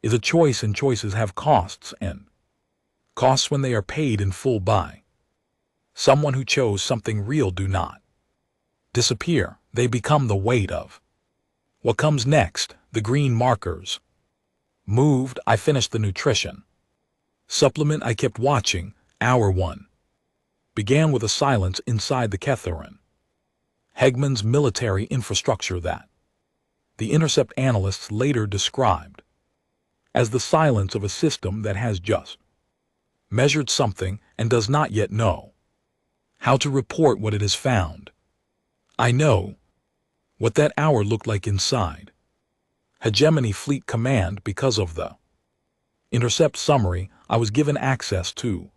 is a choice and choices have costs, and costs when they are paid in full by someone who chose something real do not disappear. They become the weight of what comes next. The green markers moved. I finished the nutrition supplement I kept watching. Hour 1 began with a silence inside the Catherine Hegman's military infrastructure that the Intercept analysts later described as the silence of a system that has just measured something and does not yet know how to report what it has found. I know what that hour looked like inside Hegemony Fleet Command because of the Intercept summary I was given access to.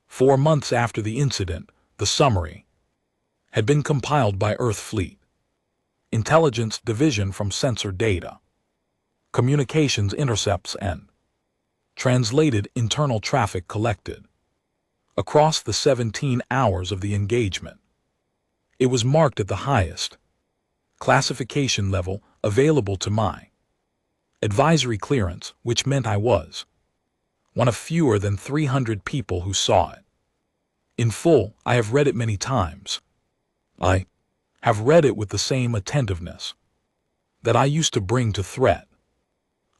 4 months after the incident, the summary had been compiled by Earth Fleet Intelligence Division from sensor data, communications intercepts, and translated internal traffic collected across the 17 hours of the engagement. It was marked at the highest classification level available to my advisory clearance, which meant I was one of fewer than 300 people who saw it in full. I have read it many times. I have read it with the same attentiveness that I used to bring to threat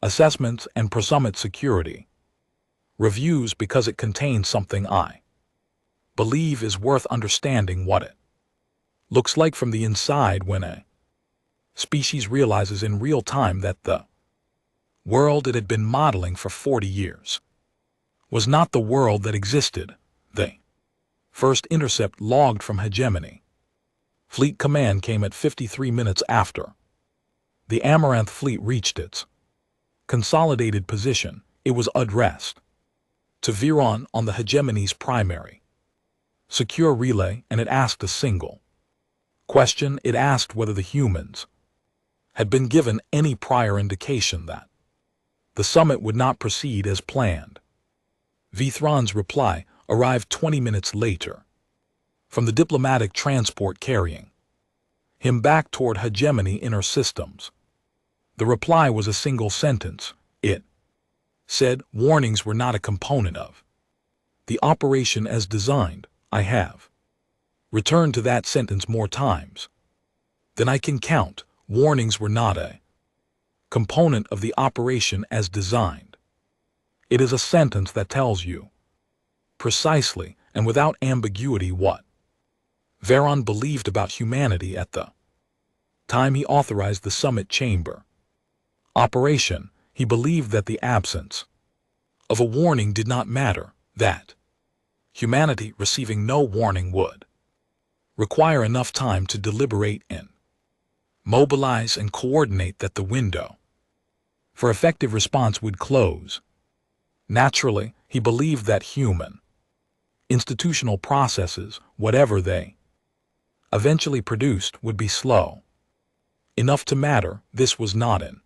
assessments and presummate security reviews because it contains something I believe is worth understanding what it looks like from the inside when a species realizes in real time that the world it had been modeling for 40 years was not the world that existed. The first intercept logged from Hegemony Fleet Command came at 53 minutes after the Amaranth Fleet reached its consolidated position. It was addressed to Viron on the Hegemony's primary secure relay, and it asked a single question. It asked whether the humans had been given any prior indication that the summit would not proceed as planned. Vithron's reply arrived 20 minutes later from the diplomatic transport carrying him back toward Hegemony Inner Systems. The reply was a single sentence. It said, "Warnings were not a component of the operation as designed." I have returned to that sentence more times than I can count. Warnings were not a component of the operation as designed. It is a sentence that tells you precisely and without ambiguity what Veron believed about humanity at the time he authorized the summit chamber operation. He believed that the absence of a warning did not matter, that humanity receiving no warning would require enough time to deliberate and mobilize and coordinate, that the window for effective response would close. Naturally, he believed that human institutional processes, whatever they eventually produced, would be slow enough to matter. This was not an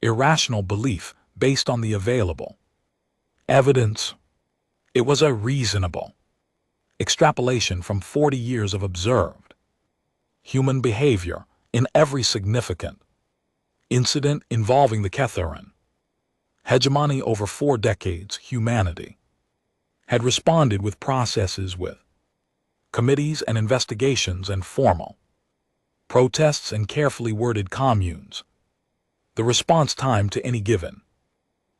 irrational belief based on the available evidence. It was a reasonable extrapolation from 40 years of observed human behavior. In every significant incident involving the Catherine Hegemony over 4 decades, humanity had responded with processes, with committees and investigations and formal protests and carefully worded communes. The response time to any given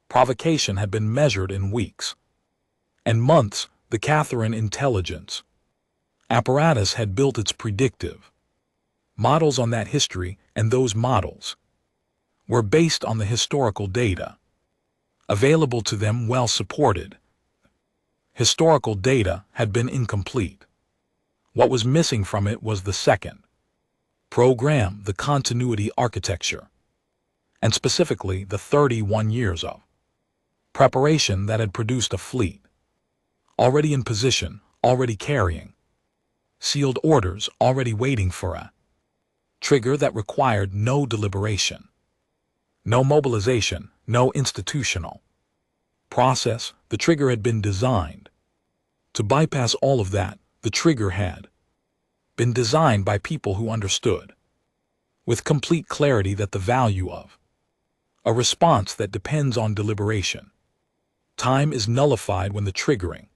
provocation had been measured in weeks and months. The Catherine intelligence apparatus had built its predictive models on that history, and those models were based on the historical data available to them, well supported. Historical data had been incomplete. What was missing from it was the second program, the continuity architecture, and specifically the 31 years of preparation that had produced a fleet already in position, already carrying sealed orders, already waiting for a trigger that required no deliberation, no mobilization, no institutional process. The trigger had been designed to bypass all of that. The trigger had been designed by people who understood with complete clarity that the value of a response that depends on deliberation time is nullified when the triggering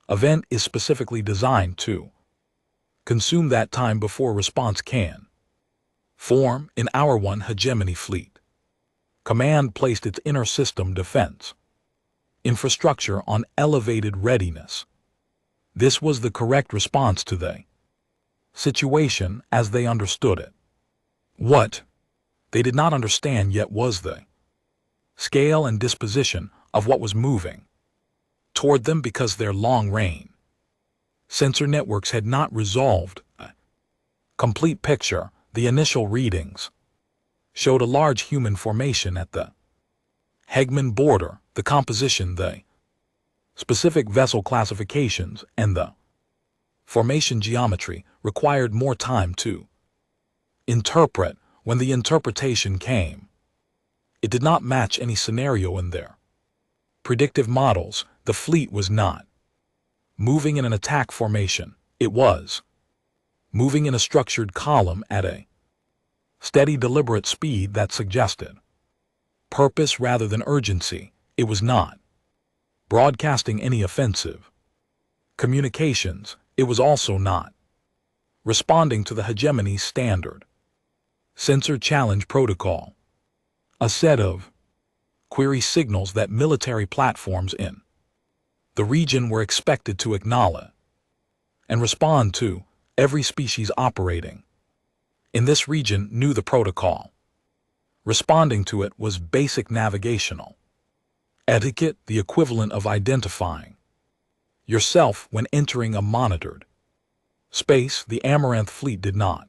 event is specifically designed to consume that time before response can form. In our one hegemony fleet, command placed its inner system defense infrastructure on elevated readiness. This was the correct response to the situation as they understood it. What they did not understand yet was the scale and disposition of what was moving toward them, because their long-range sensor networks had not resolved a complete picture. The initial readings showed a large human formation at the Hegman border. The composition, the specific vessel classifications, and the formation geometry required more time to interpret. When the interpretation came, it did not match any scenario in their predictive models. The fleet was not moving in an attack formation. It was moving in a structured column at a steady, deliberate speed that suggested purpose rather than urgency. It was not broadcasting any offensive communications. It was also not responding to the hegemony standard sensor challenge protocol, a set of query signals that military platforms in the region were expected to acknowledge and respond to. Every species operating in this region knew the protocol. Responding to it was basic navigational etiquette, the equivalent of identifying yourself when entering a monitored space. The Amaranth fleet did not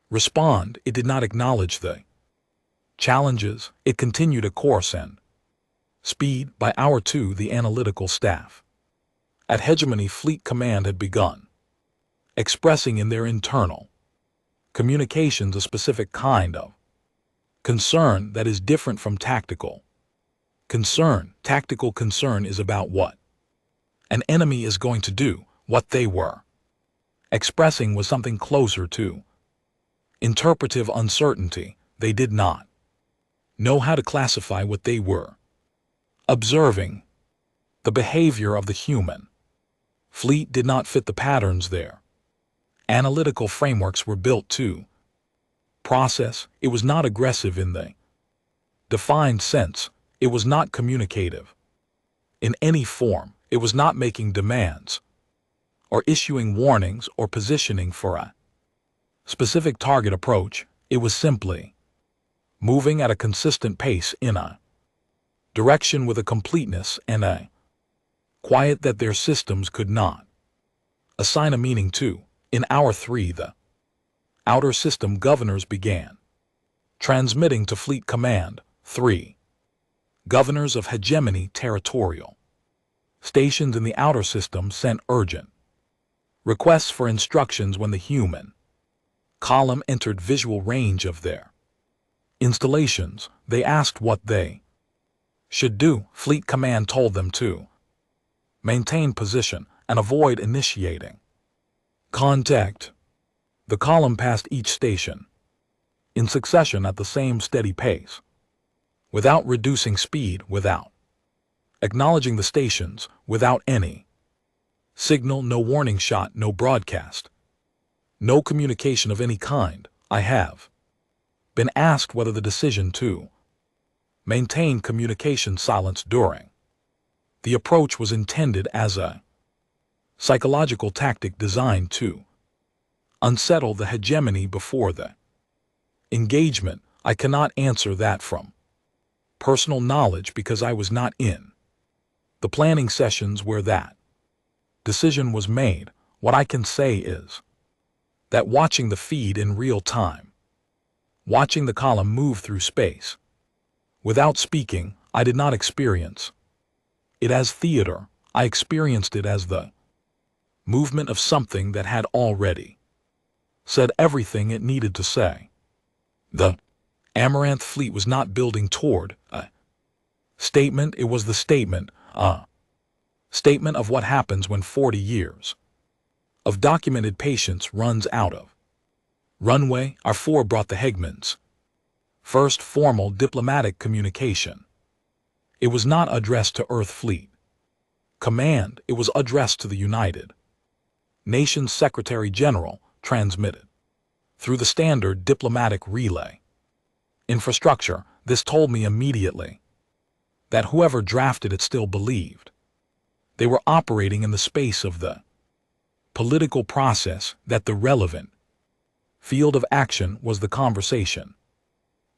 respond. It did not acknowledge the challenges. It continued a course and speed. By hour 2, the analytical staff at Hegemony Fleet Command had begun expressing in their internal communications a specific kind of concern that is different from tactical concern. Tactical concern is about what an enemy is going to do. What they were expressing was something closer to interpretive uncertainty. They did not know how to classify what they were observing. The behavior of the human fleet did not fit the patterns there. Analytical frameworks were built to process. It was not aggressive in the defined sense. It was not communicative in any form. It was not making demands or issuing warnings or positioning for a specific target approach. It was simply moving at a consistent pace in a direction with a completeness and a quiet that their systems could not assign a meaning to. In hour 3, the outer system governors began transmitting to Fleet Command 3. Governors of hegemony territorial stations in the outer system sent urgent requests for instructions when the human column entered visual range of their installations. They asked what they should do. Fleet Command told them to maintain position and avoid initiating contact. The column passed each station in succession at the same steady pace, without reducing speed, without acknowledging the stations, without any signal, no warning shot, no broadcast, no communication of any kind. I have been asked whether the decision to maintain communication silence during the approach was intended as a psychological tactic designed to unsettle the hegemony before the engagement. I cannot answer that from personal knowledge because I was not in the planning sessions where that decision was made. What I can say is that watching the feed in real time, watching the column move through space, without speaking, I did not experience it as theater. I experienced it as the movement of something that had already said everything it needed to say. The Amaranth fleet was not building toward a Statement, it was the statement of what happens when 40 years of documented patience runs out of runway. Our four brought the Hegmans. First formal diplomatic communication. It was not addressed to Earth Fleet Command, it was addressed to the United Nations Secretary General, transmitted through the standard diplomatic relay infrastructure. This told me immediately that whoever drafted it still believed they were operating in the space of the political process, that the relevant field of action was the conversation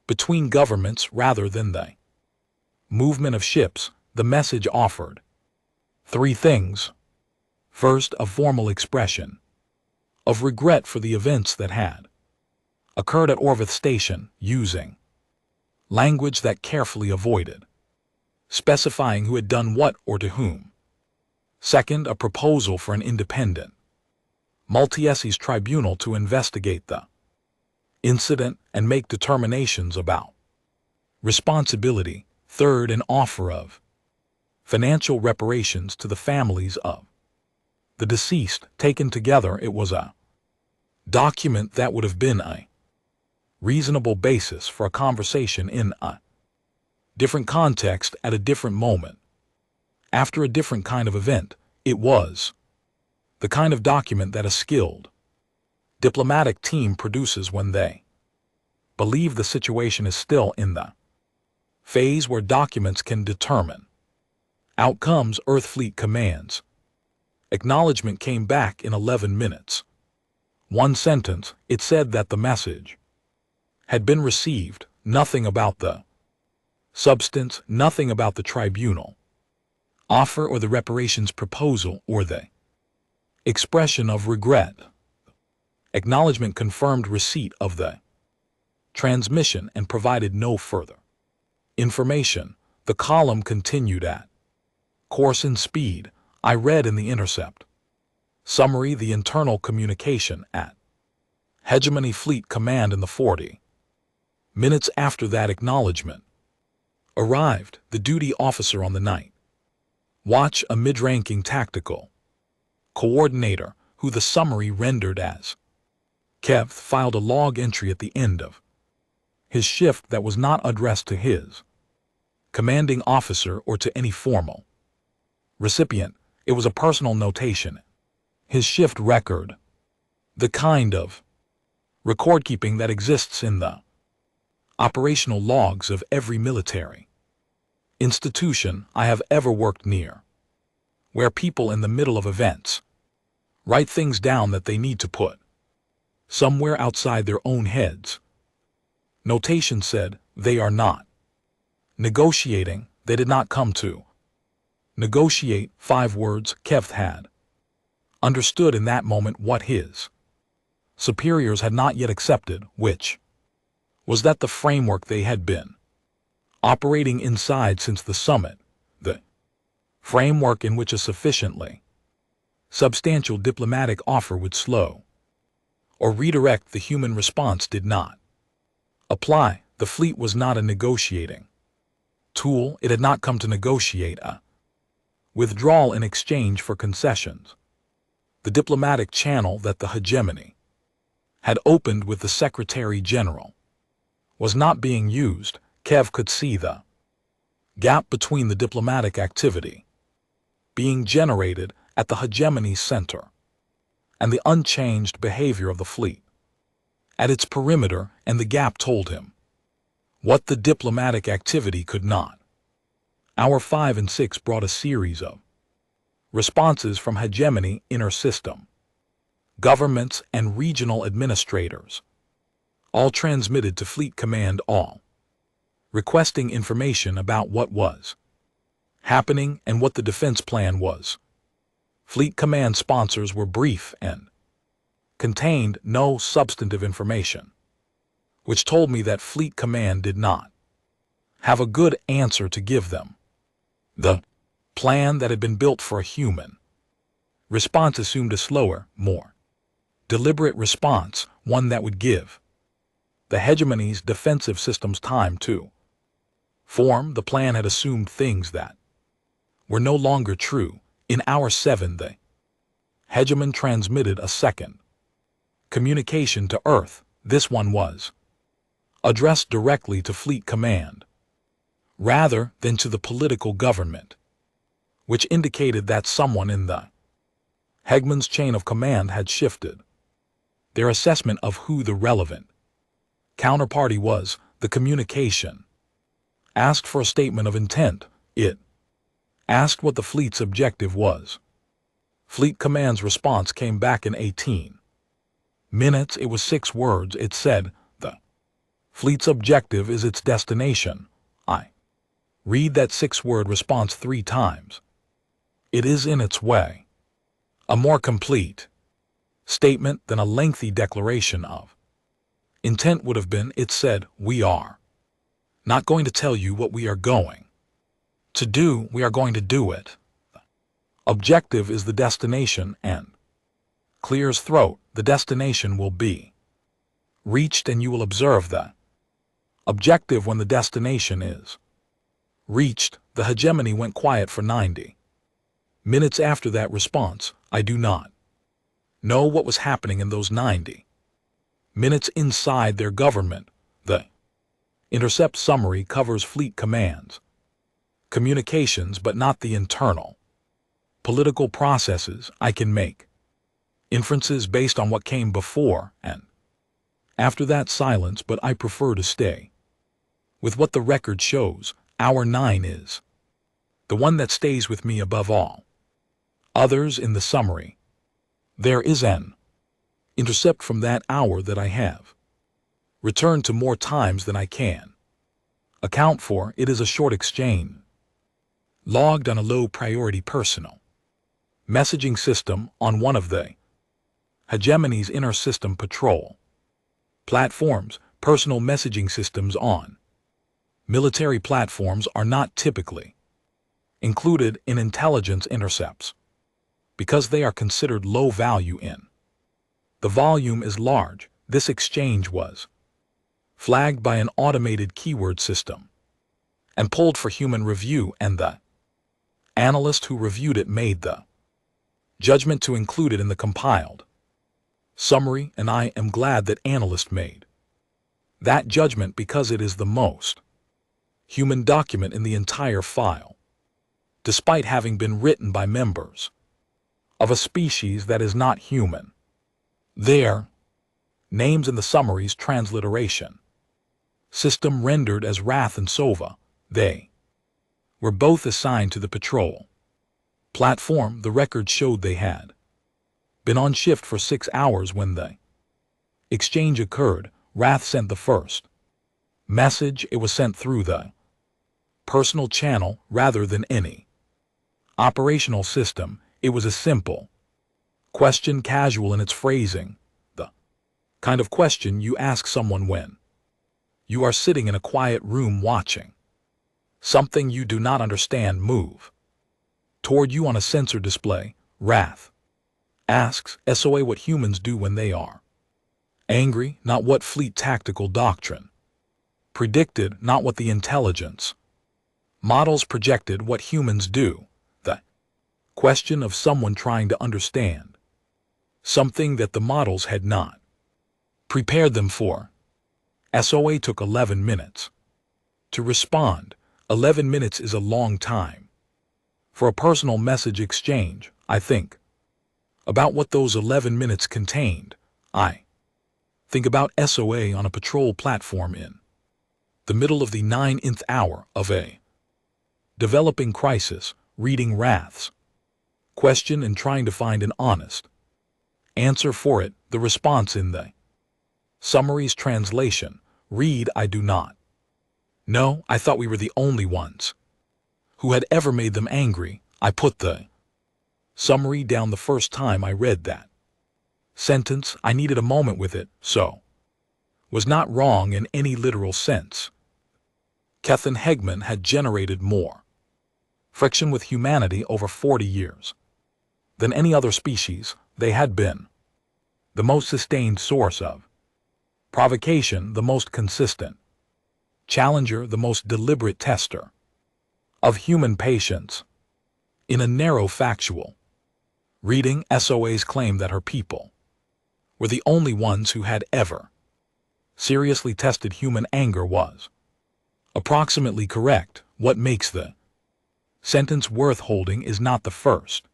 between governments rather than the movement of ships. The message offered three things. First, a formal expression of regret for the events that had occurred at Orvith Station, using language that carefully avoided specifying who had done what or to whom. Second, a proposal for an independent multi-species tribunal to investigate the incident and make determinations about responsibility. Third, an offer of financial reparations to the families of the deceased. Taken together, it was a document that would have been a reasonable basis for a conversation in a different context at a different moment, after a different kind of event. It was the kind of document that a skilled diplomatic team produces when they believe the situation is still in the phase where documents can determine outcomes. Earth Fleet Command's acknowledgement came back in 11 minutes. One sentence. It said that the message had been received, nothing about the substance, nothing about the tribunal offer or the reparations proposal or the expression of regret. Acknowledgement confirmed receipt of the transmission and provided no further information. The column continued at course and speed. I read in the Intercept summary the internal communication at Hegemony Fleet Command in the 40 minutes after that acknowledgement arrived. The duty officer on the night watch, a mid-ranking tactical coordinator, who the summary rendered as Kev, filed a log entry at the end of his shift that was not addressed to his commanding officer or to any formal recipient. It was a personal notation. His shift record, the kind of record-keeping that exists in the operational logs of every military institution I have ever worked near, where people in the middle of events write things down that they need to put somewhere outside their own heads. Notation said, they are not negotiating. They did not come to negotiate. 5 words. Kev had understood in that moment what his superiors had not yet accepted, which was that the framework they had been operating inside since the summit, the framework in which a sufficiently substantial diplomatic offer would slow or redirect the human response, did not apply. The fleet was not a negotiating tool. It had not come to negotiate a withdrawal in exchange for concessions. The diplomatic channel that the hegemony had opened with the Secretary General was not being used. Kev could see the gap between the diplomatic activity being generated at the hegemony center and the unchanged behavior of the fleet at its perimeter, and the gap told him what the diplomatic activity could not. Hour 5 and 6 brought a series of responses from hegemony inner system, governments, and regional administrators, all transmitted to Fleet Command, all requesting information about what was happening and what the defense plan was. Fleet Command sponsors were brief and contained no substantive information, which told me that Fleet Command did not have a good answer to give them. The plan that had been built for a human response assumed a slower, more deliberate response, one that would give the hegemony's defensive systems time to Form, the plan had assumed things that were no longer true. In hour 7, the hegemon transmitted a second communication to Earth. This one was addressed directly to Fleet Command, rather than to the political government, which indicated that someone in the hegemon's chain of command had shifted their assessment of who the relevant counterparty was. The communication asked for a statement of intent. It asked what the fleet's objective was. Fleet Command's response came back in 18 minutes. It was 6 words. It said, "The fleet's objective is its destination." I read that 6-word response 3 times. It is, in its way, a more complete statement than a lengthy declaration of intent would have been. It said, "We are not going to tell you what we are going to do. We are going to do it. Objective is the destination," and clears throat. "The destination will be reached and you will observe the objective when the destination is reached." The hegemony went quiet for 90 minutes after that response. I do not know what was happening in those 90 minutes inside their government. The intercept summary covers Fleet Command's communications but not the internal political processes. I can make inferences based on what came before and after that silence, but I prefer to stay with what the record shows. Hour 9 is the one that stays with me above all others in the summary. There is an intercept from that hour that I have returned to more times than I can account for. It is a short exchange logged on a low-priority personal messaging system on one of the hegemony's inner system patrol platforms. Personal messaging systems on military platforms are not typically included in intelligence intercepts because they are considered low value in. The volume is large. This exchange was flagged by an automated keyword system and pulled for human review, and the analyst who reviewed it made the judgment to include it in the compiled summary, and I am glad that analyst made that judgment because it is the most human document in the entire file, despite having been written by members of a species that is not human. Their names in the summary's transliteration system rendered as Wrath and Sova. They were both assigned to the patrol platform. The record showed they had been on shift for 6 hours when the exchange occurred. Wrath sent the first message. It was sent through the personal channel rather than any operational system. It was a simple question, casual in its phrasing, the kind of question you ask someone when you are sitting in a quiet room watching something you do not understand move toward you on a sensor display. Wrath asks SOA what humans do when they are angry, not what Fleet tactical doctrine predicted, not what the intelligence models projected, what humans do. The question of someone trying to understand something that the models had not prepared them for. SOA took 11 minutes to respond. 11 minutes is a long time for a personal message exchange. I think about what those 11 minutes contained. I think about SOA on a patrol platform in the middle of the 9th hour of a developing crisis, reading Wrath's question and trying to find an honest answer for it. The response in the summary's translation read, I do not know. I thought we were the only ones who had ever made them angry. I put the summary down the first time I read that sentence. I needed a moment with it, so was not wrong in any literal sense. Kethan Hegman had generated more friction with humanity over 40 years than any other species. They had been the most sustained source of provocation, the most consistent Challenger, the most deliberate tester of human patience. In a narrow factual reading, SOA's claim that her people were the only ones who had ever seriously tested human anger was approximately correct. What makes the sentence worth holding is not the first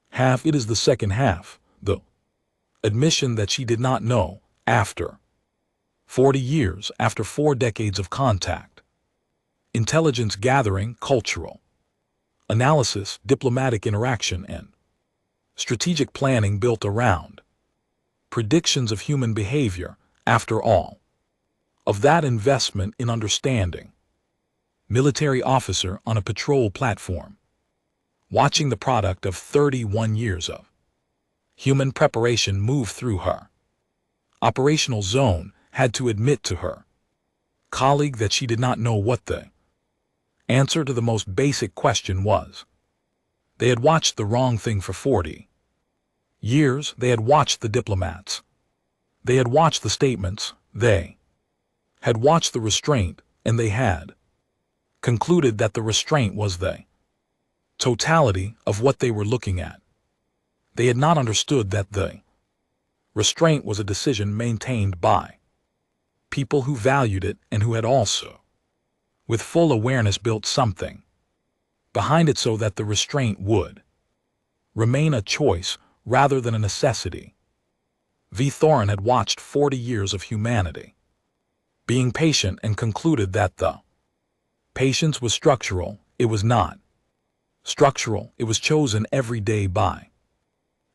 half, it is the second half, the admission that she did not know, after 40 years, after 4 decades of contact, intelligence gathering, cultural analysis, diplomatic interaction, and strategic planning built around predictions of human behavior, after all of that investment in understanding. Military officer on a patrol platform, watching the product of 31 years of human preparation move through her operational zone, had to admit to her colleague that she did not know what the answer to the most basic question was. They had watched the wrong thing for 40 years. They had watched the diplomats. They had watched the statements. They had watched the restraint, and they had concluded that the restraint was the totality of what they were looking at. They had not understood that the restraint was a decision maintained by people who valued it and who had also, with full awareness, built something behind it so that the restraint would remain a choice rather than a necessity. V. Thorin had watched 40 years of humanity being patient and concluded that the patience was structural. It was not structural, it was chosen every day by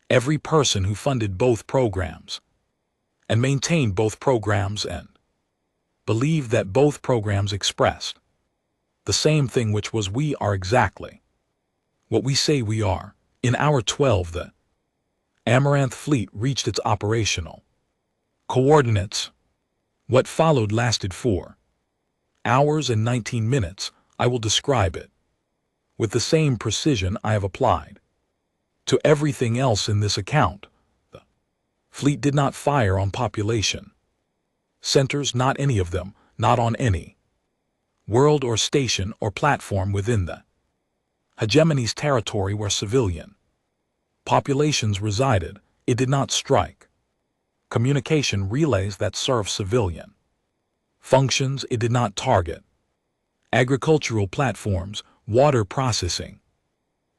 every person who funded both programs and maintained both programs and believed that both programs expressed the same thing, which was we are exactly what we say we are. In hour 12, the Amaranth Fleet reached its operational coordinates. What followed lasted 4 hours and 19 minutes. I will describe it with the same precision I have applied to everything else in this account. The fleet did not fire on population centers, not any of them, not on any world or station or platform within the hegemony's territory where civilian populations resided. It did not strike communication relays that serve civilian functions. It did not target agricultural platforms, water processing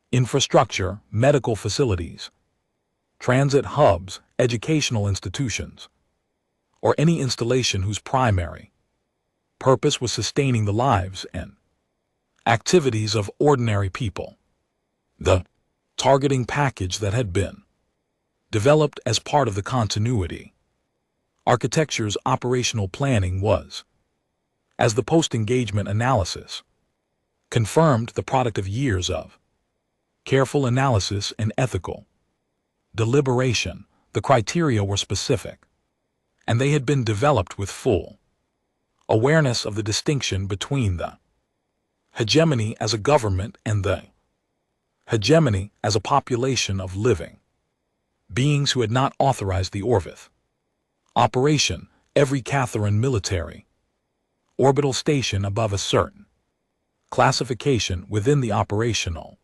infrastructure, medical facilities, transit hubs, educational institutions, or any installation whose primary purpose was sustaining the lives and activities of ordinary people. The targeting package that had been developed as part of the continuity architecture's operational planning was, as the post-engagement analysis confirmed, the product of years of careful analysis and ethical deliberation. The criteria were specific, and they had been developed with full awareness of the distinction between the hegemony as a government and the hegemony as a population of living beings who had not authorized the Orvith operation. Every Catherine military orbital station above a certain classification within the operational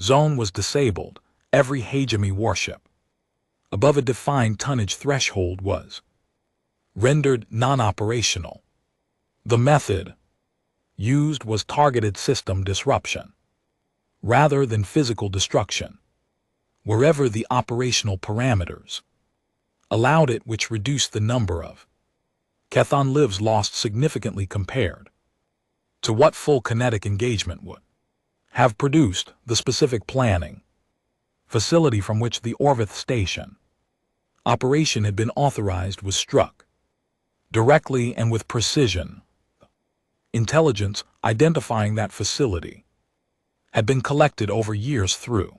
zone was disabled. Every hegemony warship above a defined tonnage threshold was rendered non-operational. The method used was targeted system disruption rather than physical destruction, wherever the operational parameters allowed it, which reduced the number of Chthon lives lost significantly compared to what full kinetic engagement would have produced. The specific planning facility from which the Orvith station operation had been authorized was struck directly and with precision. Intelligence identifying that facility had been collected over years through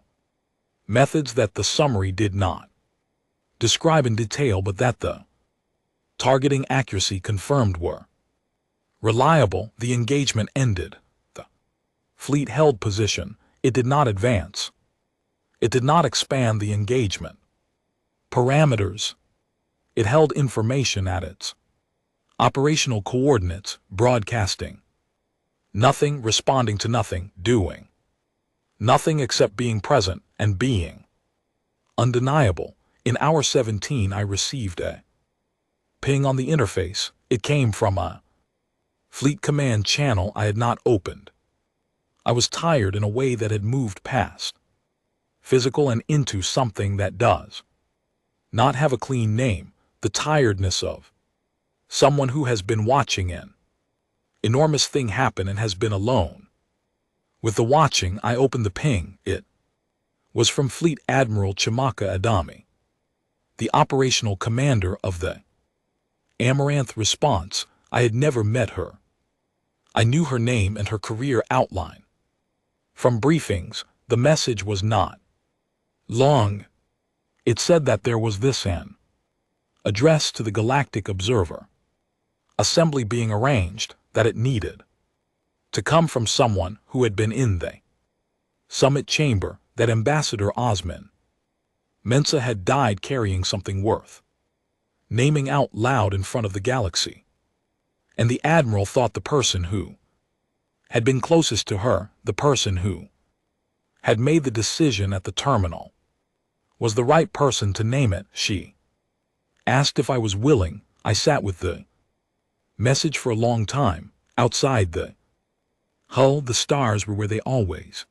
methods that the summary did not describe in detail, but that the targeting accuracy confirmed were reliable. The engagement ended. The fleet held position. It did not advance. It did not expand the engagement parameters. It held information at its Operational coordinates, broadcasting. Nothing responding to nothing, doing. Nothing except being present and being. Undeniable. In hour 17 I received a ping on the interface. It came from a fleet command channel I had not opened. I was tired in a way that had moved past physical and into something that does not have a clean name, the tiredness of someone who has been watching an enormous thing happen and has been alone. With the watching, I opened the ping. It was from Fleet Admiral Chimaka Adami, the operational commander of the Amaranth Response. I had never met her. I knew her name and her career outline. From briefings, the message was not long. It said that there was this an address to the Galactic Observer, assembly being arranged, that it needed to come from someone who had been in the summit chamber, that Ambassador Osman Mensa had died carrying something worth naming out loud in front of the galaxy. And the Admiral thought the person who had been closest to her, the person who had made the decision at the terminal, was the right person to name it. She asked if I was willing. I sat with the message for a long time. Outside the hull, the stars were where they always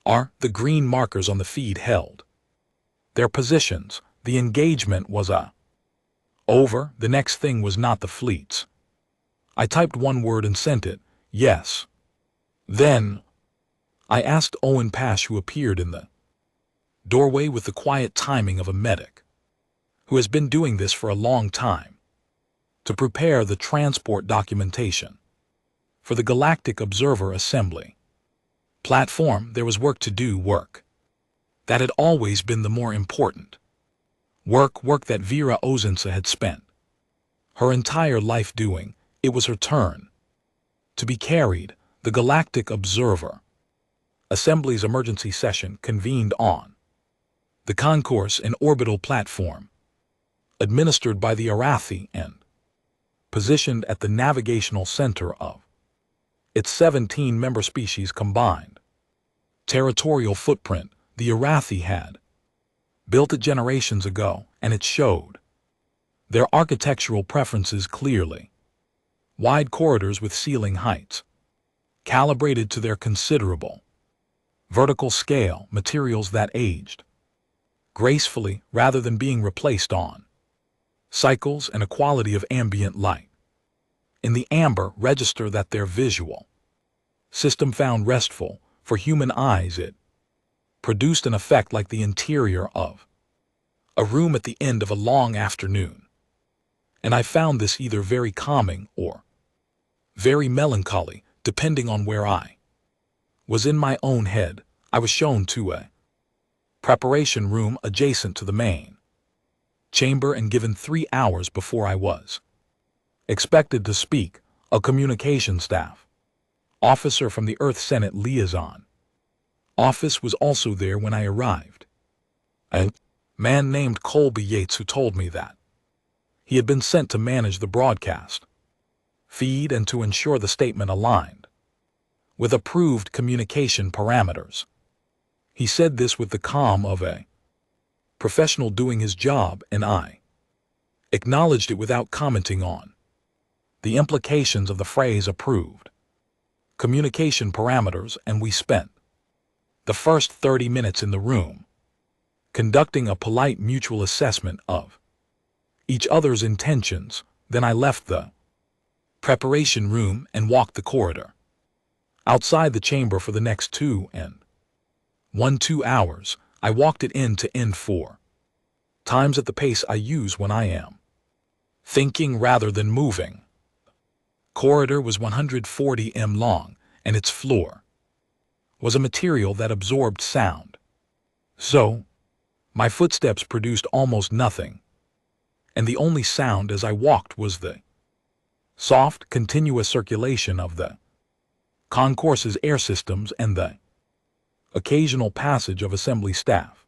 are. The green markers on the feed held their positions. The engagement was over. The next thing was not the fleets. I typed one word and sent it. Yes. Then I asked Owen Pash, who appeared in the doorway with the quiet timing of a medic who has been doing this for a long time, to prepare the transport documentation for the Galactic Observer Assembly platform. There was work to do, work that had always been the more important work that Vera Ozensa had spent her entire life doing. It was her turn to be carried. The Galactic Observer Assembly's emergency session convened on the concourse and orbital platform, administered by the Arathi and positioned at the navigational center of its 17-member species combined territorial footprint. The Arathi had built it generations ago, and it showed their architectural preferences clearly. Wide corridors with ceiling heights calibrated to their considerable vertical scale, materials that aged gracefully rather than being replaced on cycles, and a quality of ambient light in the amber register that their visual system found restful. For human eyes, it produced an effect like the interior of a room at the end of a long afternoon. And I found this either very calming or very melancholy, depending on where I was in my own head. I was shown to a preparation room adjacent to the main chamber and given 3 hours before I was expected to speak. A communication staff officer from the Earth Senate Liaison Office was also there when I arrived. A man named Colby Yates, who told me that he had been sent to manage the broadcast feed and to ensure the statement aligned with approved communication parameters. He said this with the calm of a professional doing his job, and I acknowledged it without commenting on the implications of the phrase approved communication parameters. And we spent the first 30 minutes in the room conducting a polite mutual assessment of each other's intentions. Then I left the preparation room and walked the corridor outside the chamber for the next 2 hours. I walked it end to end 4 times at the pace I use when I am thinking rather than moving. Corridor was 140 m long, and its floor was a material that absorbed sound. So, my footsteps produced almost nothing, and the only sound as I walked was the soft, continuous circulation of the concourse's air systems and the occasional passage of assembly staff.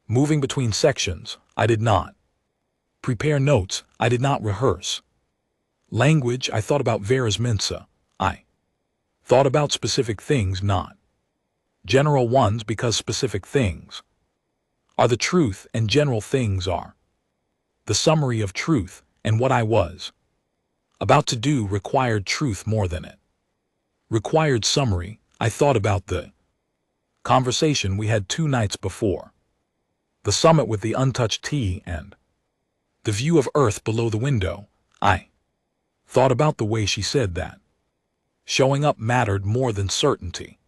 Moving between sections, I did not prepare notes, I did not rehearse Language, I thought about Vera's Mensa. I thought about specific things, not general ones, because specific things are the truth and general things are the summary of truth, and what I was about to do required truth more than it required summary. I thought about the conversation we had 2 nights before, the summit with the untouched tea and the view of Earth below the window. I thought about the way she said that showing up mattered more than certainty.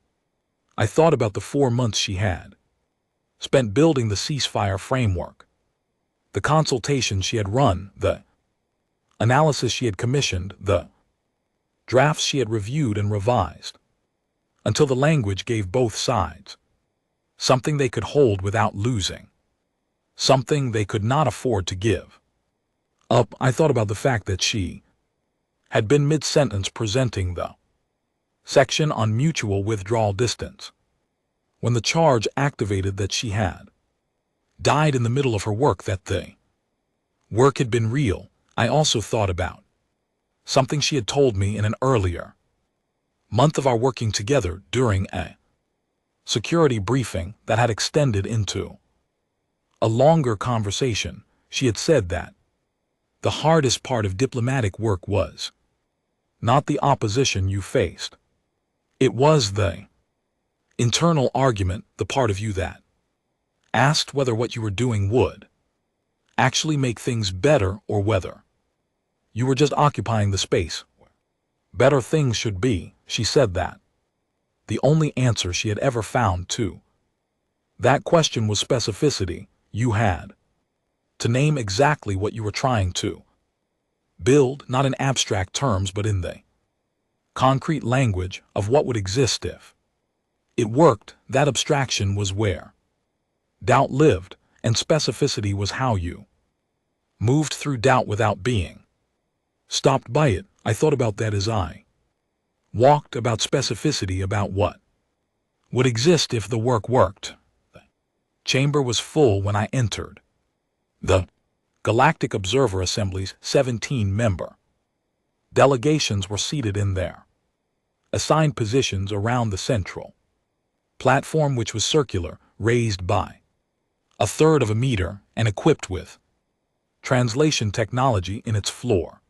I thought about the 4 months she had spent building the ceasefire framework, the consultations she had run, the analysis she had commissioned, the drafts she had reviewed and revised, until the language gave both sides something they could hold without losing, something they could not afford to give up. I thought about the fact that she had been mid-sentence presenting the section on mutual withdrawal distance when the charge activated, that she had died in the middle of her work, that the work had been real. I also thought about something she had told me in an earlier month of our working together during a security briefing that had extended into a longer conversation. She had said that the hardest part of diplomatic work was not the opposition you faced. It was the internal argument, the part of you that asked whether what you were doing would actually make things better, or whether you were just occupying the space where better things should be. She said that the only answer she had ever found to that question was specificity. You had to name exactly what you were trying to build, not in abstract terms, but in the concrete language of what would exist if it worked. That abstraction was where doubt lived, and specificity was how you moved through doubt without being stopped by it. I thought about that as I walked, about specificity, about what would exist if the work worked. The chamber was full when I entered. The Galactic Observer Assembly's 17-member delegations were seated in their assigned positions around the central platform, which was circular, raised by 1/3 of a meter, and equipped with translation technology in its floor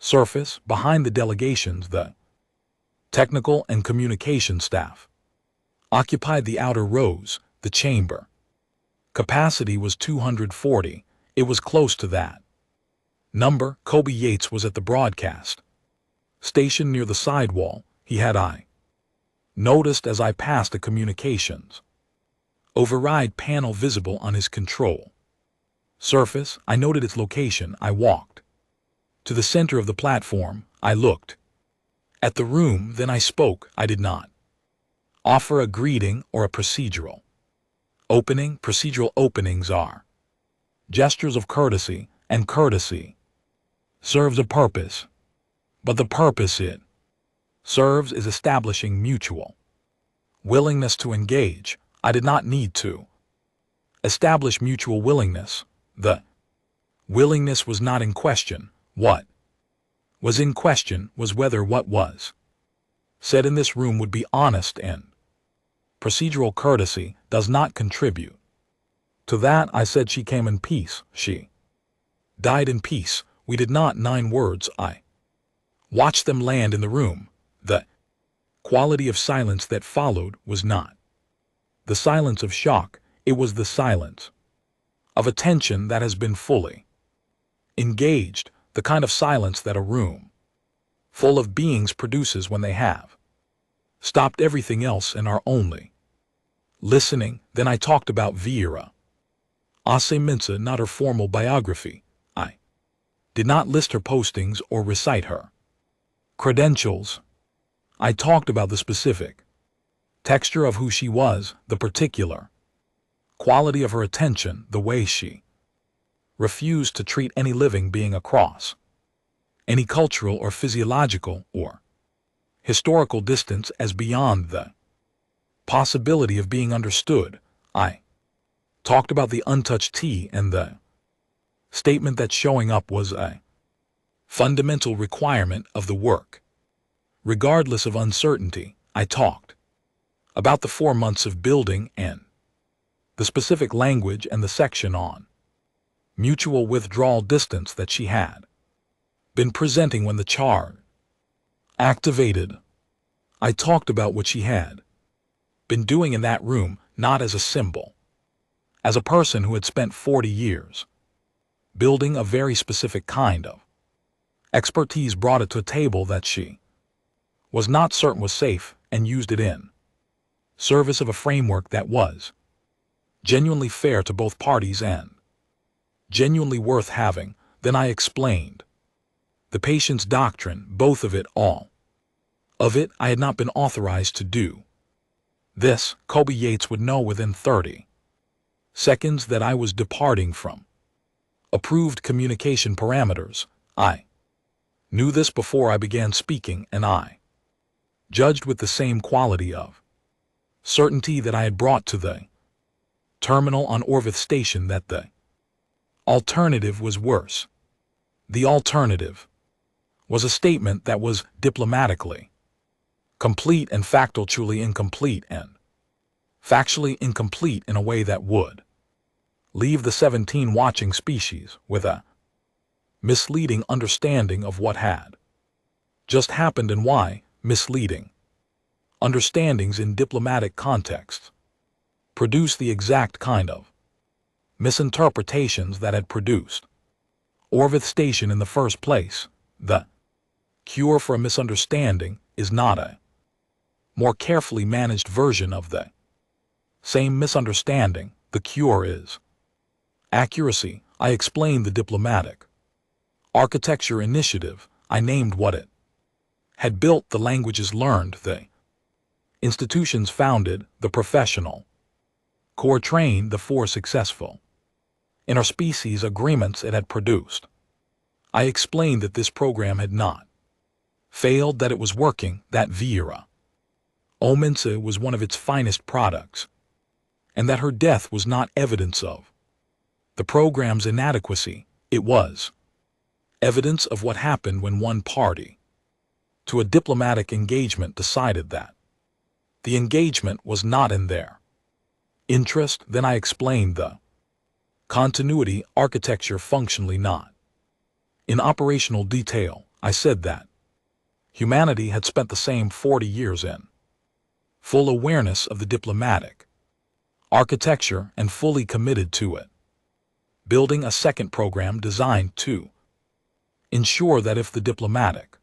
surface. Behind the delegations, the technical and communication staff occupied the outer rows. The chamber capacity was 240. It was close to that number. Kobe Yates was at the broadcast station near the sidewall. He had I noticed as I passed a communications override panel visible on his control surface. I noted its location. I walked to the center of the platform. I looked at the room, then I spoke. I did not offer a greeting or a procedural opening. Procedural openings are gestures of courtesy, and courtesy serves a purpose. But the purpose it serves is establishing mutual willingness to engage. I did not need to establish mutual willingness. The willingness was not in question. What was in question was whether what was said in this room would be honest, and procedural courtesy does not contribute to that. I said she came in peace. She died in peace. We did not. 9 words. I watched them land in the room. The quality of silence that followed was not the silence of shock. It was the silence of attention that has been fully engaged, the kind of silence that a room full of beings produces when they have stopped everything else and are only listening. Then I talked about Vera Mensa, not her formal biography. I did not list her postings or recite her credentials. I talked about the specific texture of who she was, the particular quality of her attention, the way she refused to treat any living being across any cultural or physiological or historical distance as beyond the possibility of being understood. I talked about the untouched tea and the statement that showing up was a fundamental requirement of the work. Regardless of uncertainty, I talked about the 4 months of building and the specific language and the section on mutual withdrawal distance that she had been presenting when the charge activated. I talked about what she had been doing in that room, not as a symbol, as a person who had spent 40 years building a very specific kind of expertise, brought it to a table that she was not certain was safe, and used it in service of a framework that was genuinely fair to both parties and genuinely worth having. Then I explained the patient's doctrine, both of it, all of it. I had not been authorized to do this. Kobe Yates would know within 30 seconds that I was departing from approved communication parameters. I knew this before I began speaking, and I judged with the same quality of certainty that I had brought to the terminal on Orvith Station that the alternative was worse. The alternative was a statement that was diplomatically complete and factually incomplete, and factually incomplete in a way that would leave the 17 watching species with a misleading understanding of what had just happened and why. Misleading understandings in diplomatic contexts produce the exact kind of misinterpretations that had produced Orvith Station in the first place. The cure for a misunderstanding is not a more carefully managed version of the same misunderstanding. The cure is accuracy. I explained the diplomatic architecture initiative. I named what it had built, the languages learned, the institutions founded, the professional core trained, the 4 successful interspecies agreements it had produced. I explained that this program had not failed, that it was working, that Vera Omensa was one of its finest products, and that her death was not evidence of the program's inadequacy. It was evidence of what happened when one party to a diplomatic engagement decided that the engagement was not in their interest. Then I explained the continuity architecture, functionally not in operational detail. I said that humanity had spent the same 40 years in full awareness of the diplomatic architecture and fully committed to it, building a second program designed to ensure that if the diplomatic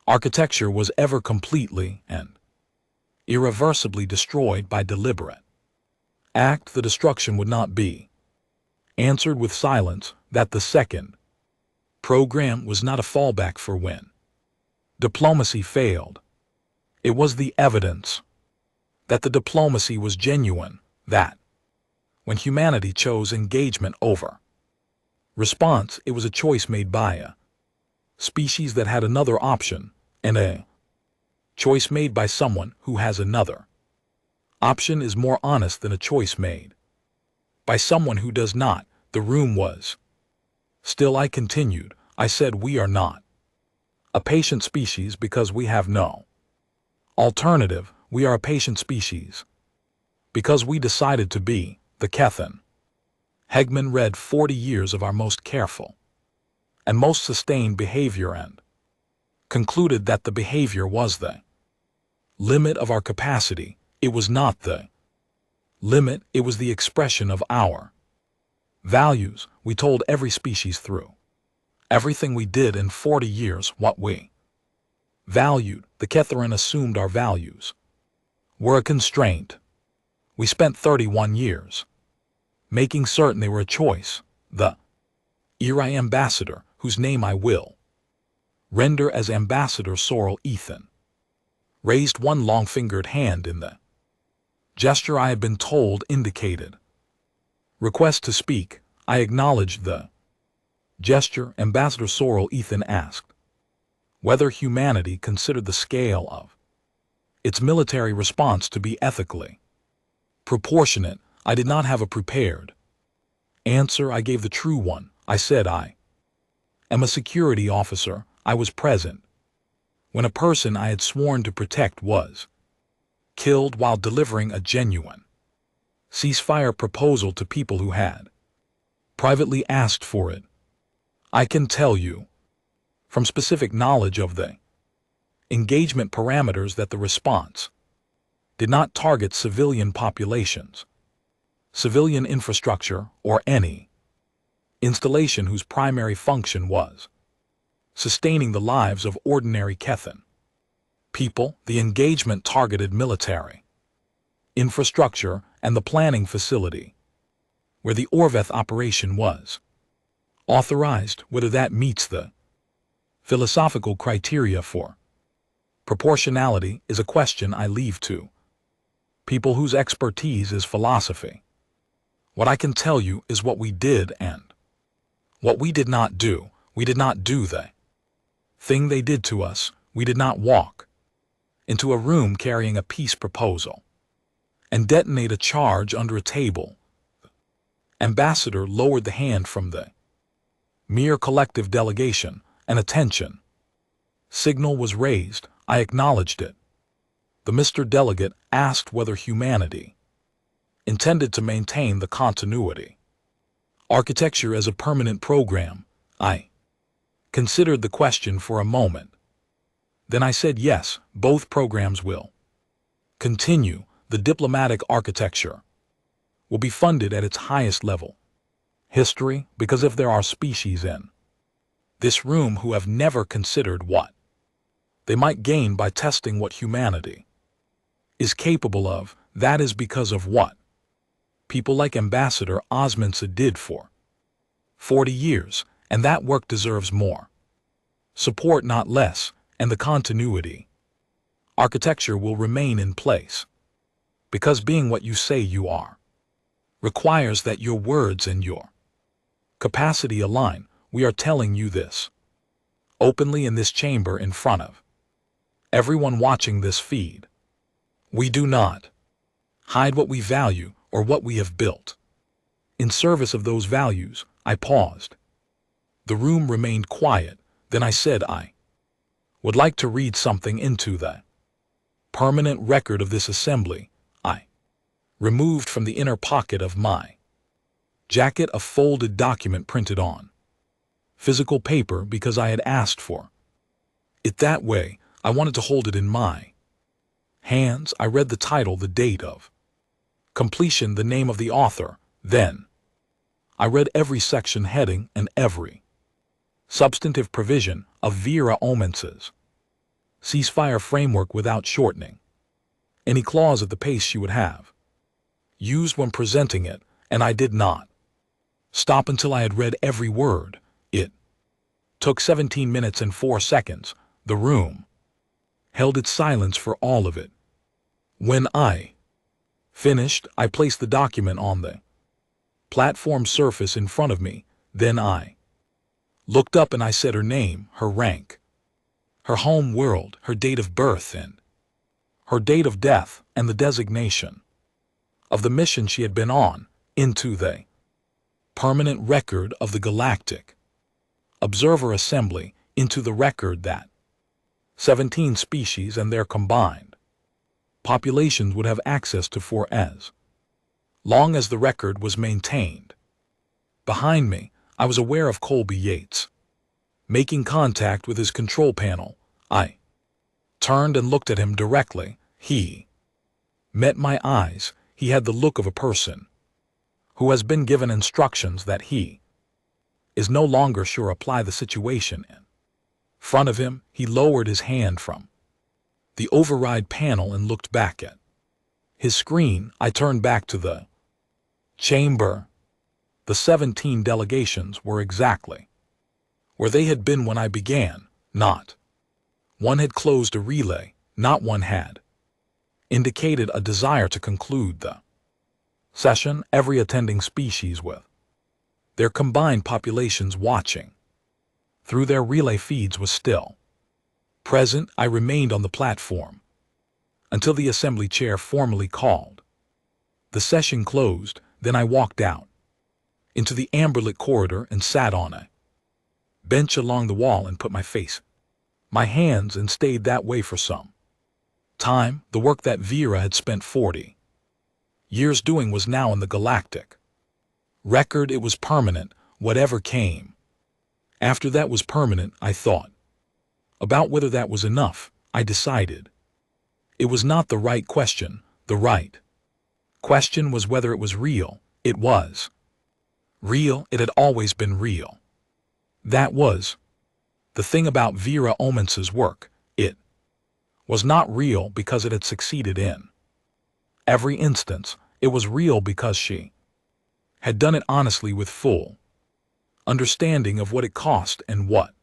architecture was ever completely and irreversibly destroyed by deliberate act, the destruction would not be answered with silence, that the second program was not a fallback for when diplomacy failed. It was the evidence that the diplomacy was genuine, that when humanity chose engagement over response, it was a choice made by a species that had another option, and a choice made by someone who has another option is more honest than a choice made by someone who does not. The room was still. I continued. I said, we are not a patient species because we have no alternative. We are a patient species because we decided to be. The Kethan Hegman read 40 years of our most careful and most sustained behavior and concluded that the behavior was the limit of our capacity. It was not the limit, it was the expression of our values. We told every species through everything we did in 40 years what we valued. The Ketharan assumed our values were a constraint. We spent 31 years making certain they were a choice. The Eri ambassador, whose name I will render as Ambassador Sorrel Ethan, raised one long-fingered hand in the gesture I had been told indicated request to speak. I acknowledged the gesture. Ambassador Sorrel Ethan asked whether humanity considered the scale of its military response to be ethically proportionate. I did not have a prepared answer. I gave the true one. I said I am a security officer. I was present when a person I had sworn to protect was killed while delivering a genuine ceasefire proposal to people who had privately asked for it. I can tell you from specific knowledge of the engagement parameters that the response did not target civilian populations, civilian infrastructure, or any installation whose primary function was sustaining the lives of ordinary Kethan people. The engagement targeted military infrastructure and the planning facility where the Orveth operation was authorized, whether that meets the philosophical criteria for proportionality is a question I leave to people whose expertise is philosophy. What I can tell you is what we did and what we did not do. We did not do the thing they did to us. We did not walk into a room carrying a peace proposal and detonate a charge under a table. Ambassador lowered the hand from the mere collective delegation, and attention signal was raised. I acknowledged it. The Mr. Delegate asked whether humanity intended to maintain the continuity architecture as a permanent program. I considered the question for a moment. Then I said yes, both programs will continue. The diplomatic architecture will be funded at its highest level. History, because if there are species in this room who have never considered what they might gain by testing what humanity is capable of, that is because of what people like Ambassador Osmondson did for 40 years, and that work deserves more support, not less, and the continuity architecture will remain in place. Because being what you say you are requires that your words and your capacity align. We are telling you this openly in this chamber in front of everyone watching this feed. We do not hide what we value or what we have built. In service of those values, I paused. The room remained quiet. Then I said I would like to read something into the permanent record of this assembly. I removed from the inner pocket of my jacket a folded document printed on physical paper because I had asked for it that way. I wanted to hold it in my hands. I read the title, the date of completion, the name of the author. Then I read every section heading and every substantive provision of Vera Omens's ceasefire framework without shortening any clause at the pace she would have used when presenting it, and I did not stop until I had read every word. It took 17 minutes and 4 seconds. The room held its silence for all of it. When I finished, I placed the document on the platform surface in front of me. Then I looked up and I said her name, her rank, her home world, her date of birth, and her date of death, and the designation of the mission she had been on, into the permanent record of the Galactic Observer Assembly, into the record that 17 species and their combined populations would have access to for as long as the record was maintained. Behind me, I was aware of Colby Yates making contact with his control panel. I turned and looked at him directly. He met my eyes. He had the look of a person who has been given instructions that he is no longer sure apply the situation in front of him. He lowered his hand from the override panel and looked back at his screen. I turned back to the chamber. The 17 delegations were exactly where they had been when I began. Not one had closed a relay, not one had indicated a desire to conclude the session. Every attending species with their combined populations watching through their relay feeds was still present. I remained on the platform until the assembly chair formally called the session closed. Then I walked out into the amberlit corridor and sat on a bench along the wall and put my face, my hands, and stayed that way for some time. The work that Vera had spent 40 years doing was now in the galactic record. It was permanent, whatever came after that was permanent. I thought about whether that was enough. I decided it was not the right question. The right question was whether it was real. It was real. It had always been real. That was the thing about Vera Omens's work. It was not real because it had succeeded in every instance. It was real because she had done it honestly, with full understanding of what it cost and what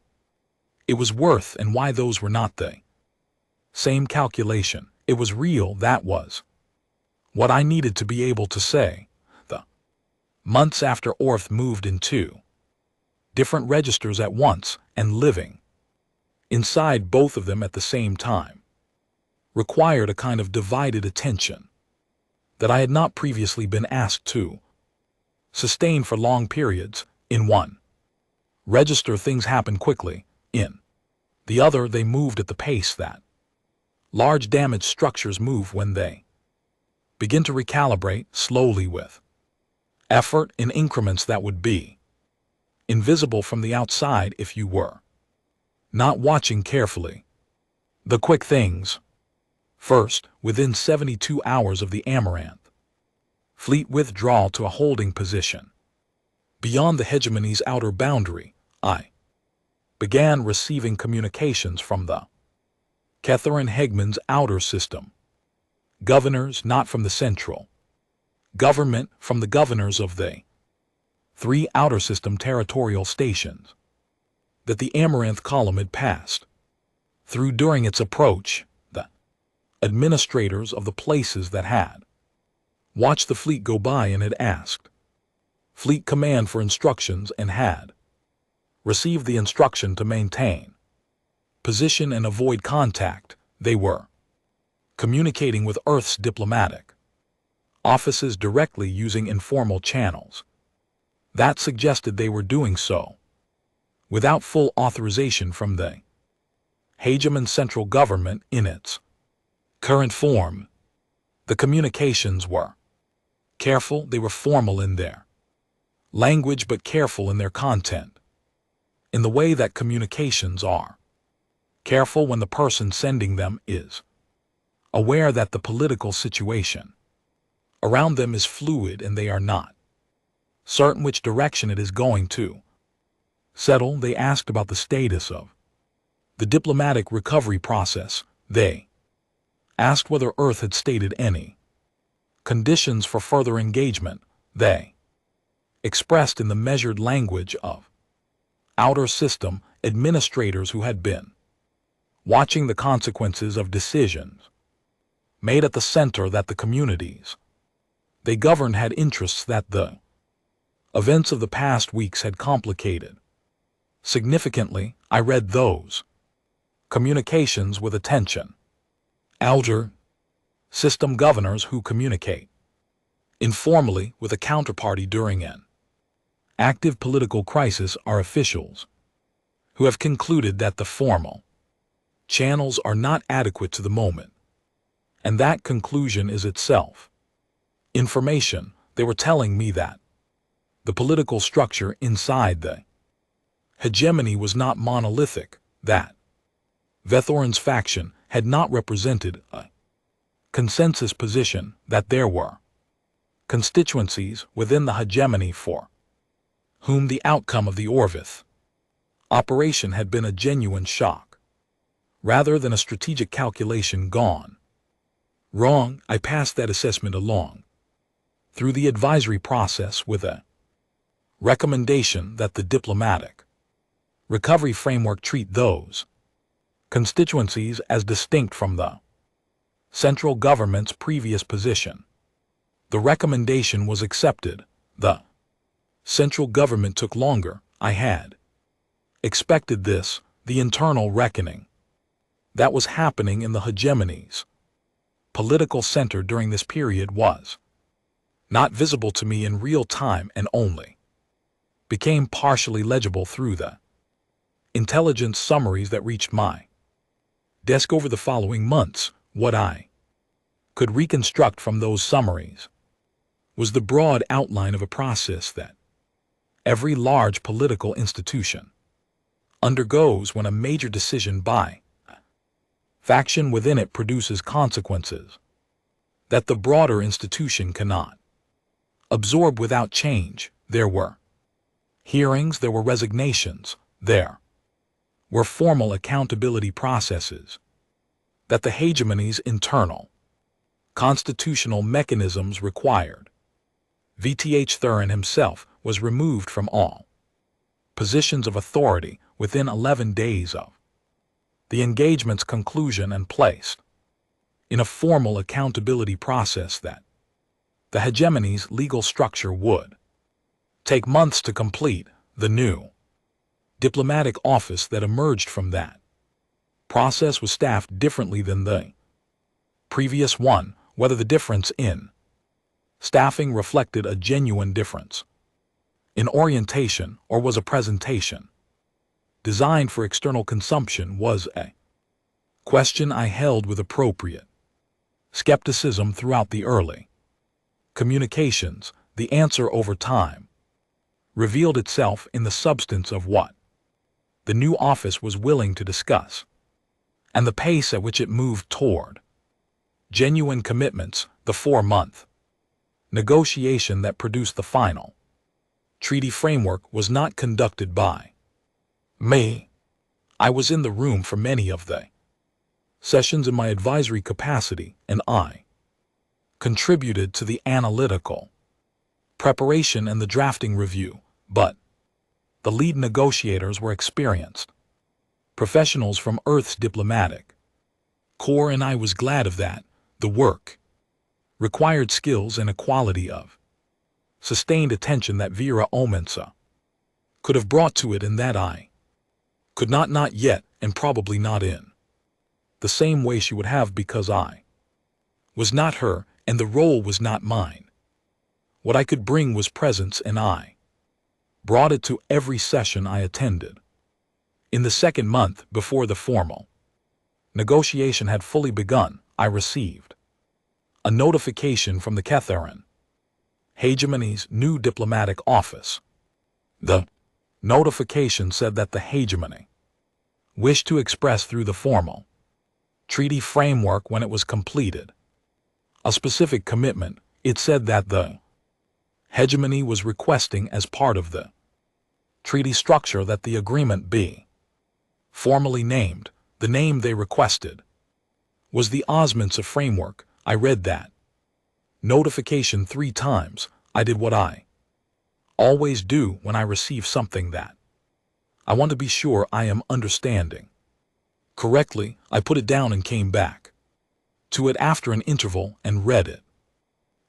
it was worth, and why those were not the same calculation. It was real. That was what I needed to be able to say. The months after Orth moved into different registers at once, and living inside both of them at the same time, required a kind of divided attention that I had not previously been asked to sustain for long periods. In one register, things happened quickly. In the other, they moved at the pace that large damaged structures move when they begin to recalibrate, slowly, with effort, in increments that would be invisible from the outside if you were not watching carefully. The quick things. First, within 72 hours of the Amaranth fleet withdrawal to a holding position beyond the hegemony's outer boundary, I began receiving communications from the Catherine Hegman's outer system governors, not from the central government, from the governors of the 3 outer system territorial stations that the Amaranth column had passed through during its approach. The administrators of the places that had watched the fleet go by and had asked Fleet Command for instructions, and had received the instruction to maintain position and avoid contact. They were communicating with Earth's diplomatic offices directly, using informal channels that suggested they were doing so without full authorization from the hegemon central government in its current form. The communications were careful. They were formal in their language, but careful in their content, in the way that communications are careful when the person sending them is aware that the political situation around them is fluid and they are not certain which direction it is going to settle. They asked about the status of the diplomatic recovery process. They asked whether Earth had stated any conditions for further engagement. They expressed in the measured language of outer system administrators who had been watching the consequences of decisions made at the center that the communities they governed had interests that the events of the past weeks had complicated significantly. I read those communications with attention. Outer system governors who communicate informally with a counterparty during an active political crisis are officials who have concluded that the formal channels are not adequate to the moment, and that conclusion is itself information. They were telling me that the political structure inside the hegemony was not monolithic, that Vethorin's faction had not represented a consensus position, that there were constituencies within the hegemony for whom the outcome of the Orvith operation had been a genuine shock, rather than a strategic calculation gone wrong. I passed that assessment along through the advisory process with a recommendation that the diplomatic recovery framework treat those constituencies as distinct from the central government's previous position. The recommendation was accepted. The central government took longer. I had expected this. The internal reckoning that was happening in the hegemony's political center during this period was not visible to me in real time, and only became partially legible through the intelligence summaries that reached my desk over the following months. What I could reconstruct from those summaries was the broad outline of a process that every large political institution undergoes when a major decision by faction within it produces consequences that the broader institution cannot absorb without change. There were hearings, there were resignations, there were formal accountability processes that the hegemony's internal constitutional mechanisms required. VTH Thurin himself was removed from all positions of authority within 11 days of the engagement's conclusion and placed in a formal accountability process that the hegemony's legal structure would take months to complete. The new diplomatic office that emerged from that process was staffed differently than the previous one, whether the difference in staffing reflected a genuine difference in orientation or was a presentation designed for external consumption was a question I held with appropriate skepticism throughout the early communications. The answer over time revealed itself in the substance of what the new office was willing to discuss and the pace at which it moved toward genuine commitments. The 4-month negotiation that produced the final treaty framework was not conducted by me. I was in the room for many of the sessions in my advisory capacity, and I contributed to the analytical preparation and the drafting review, but the lead negotiators were experienced professionals from Earth's diplomatic corps, and I was glad of that. The work required skills and a quality of sustained attention that Vera Omensa could have brought to it, and that I could not yet, and probably not in the same way she would have, because I was not her and the role was not mine. What I could bring was presence, and I brought it to every session I attended. In the 2nd month, before the formal negotiation had fully begun, I received a notification from the Catharin hegemony's new diplomatic office. The notification said that the hegemony wished to express through the formal treaty framework, when it was completed, a specific commitment. It said that the hegemony was requesting, as part of the treaty structure, that the agreement be formally named. The name they requested was the Osmondsa Framework. I read that notification 3 times. I did what I always do when I receive something that I want to be sure I am understanding correctly. I put it down and came back to it after an interval and read it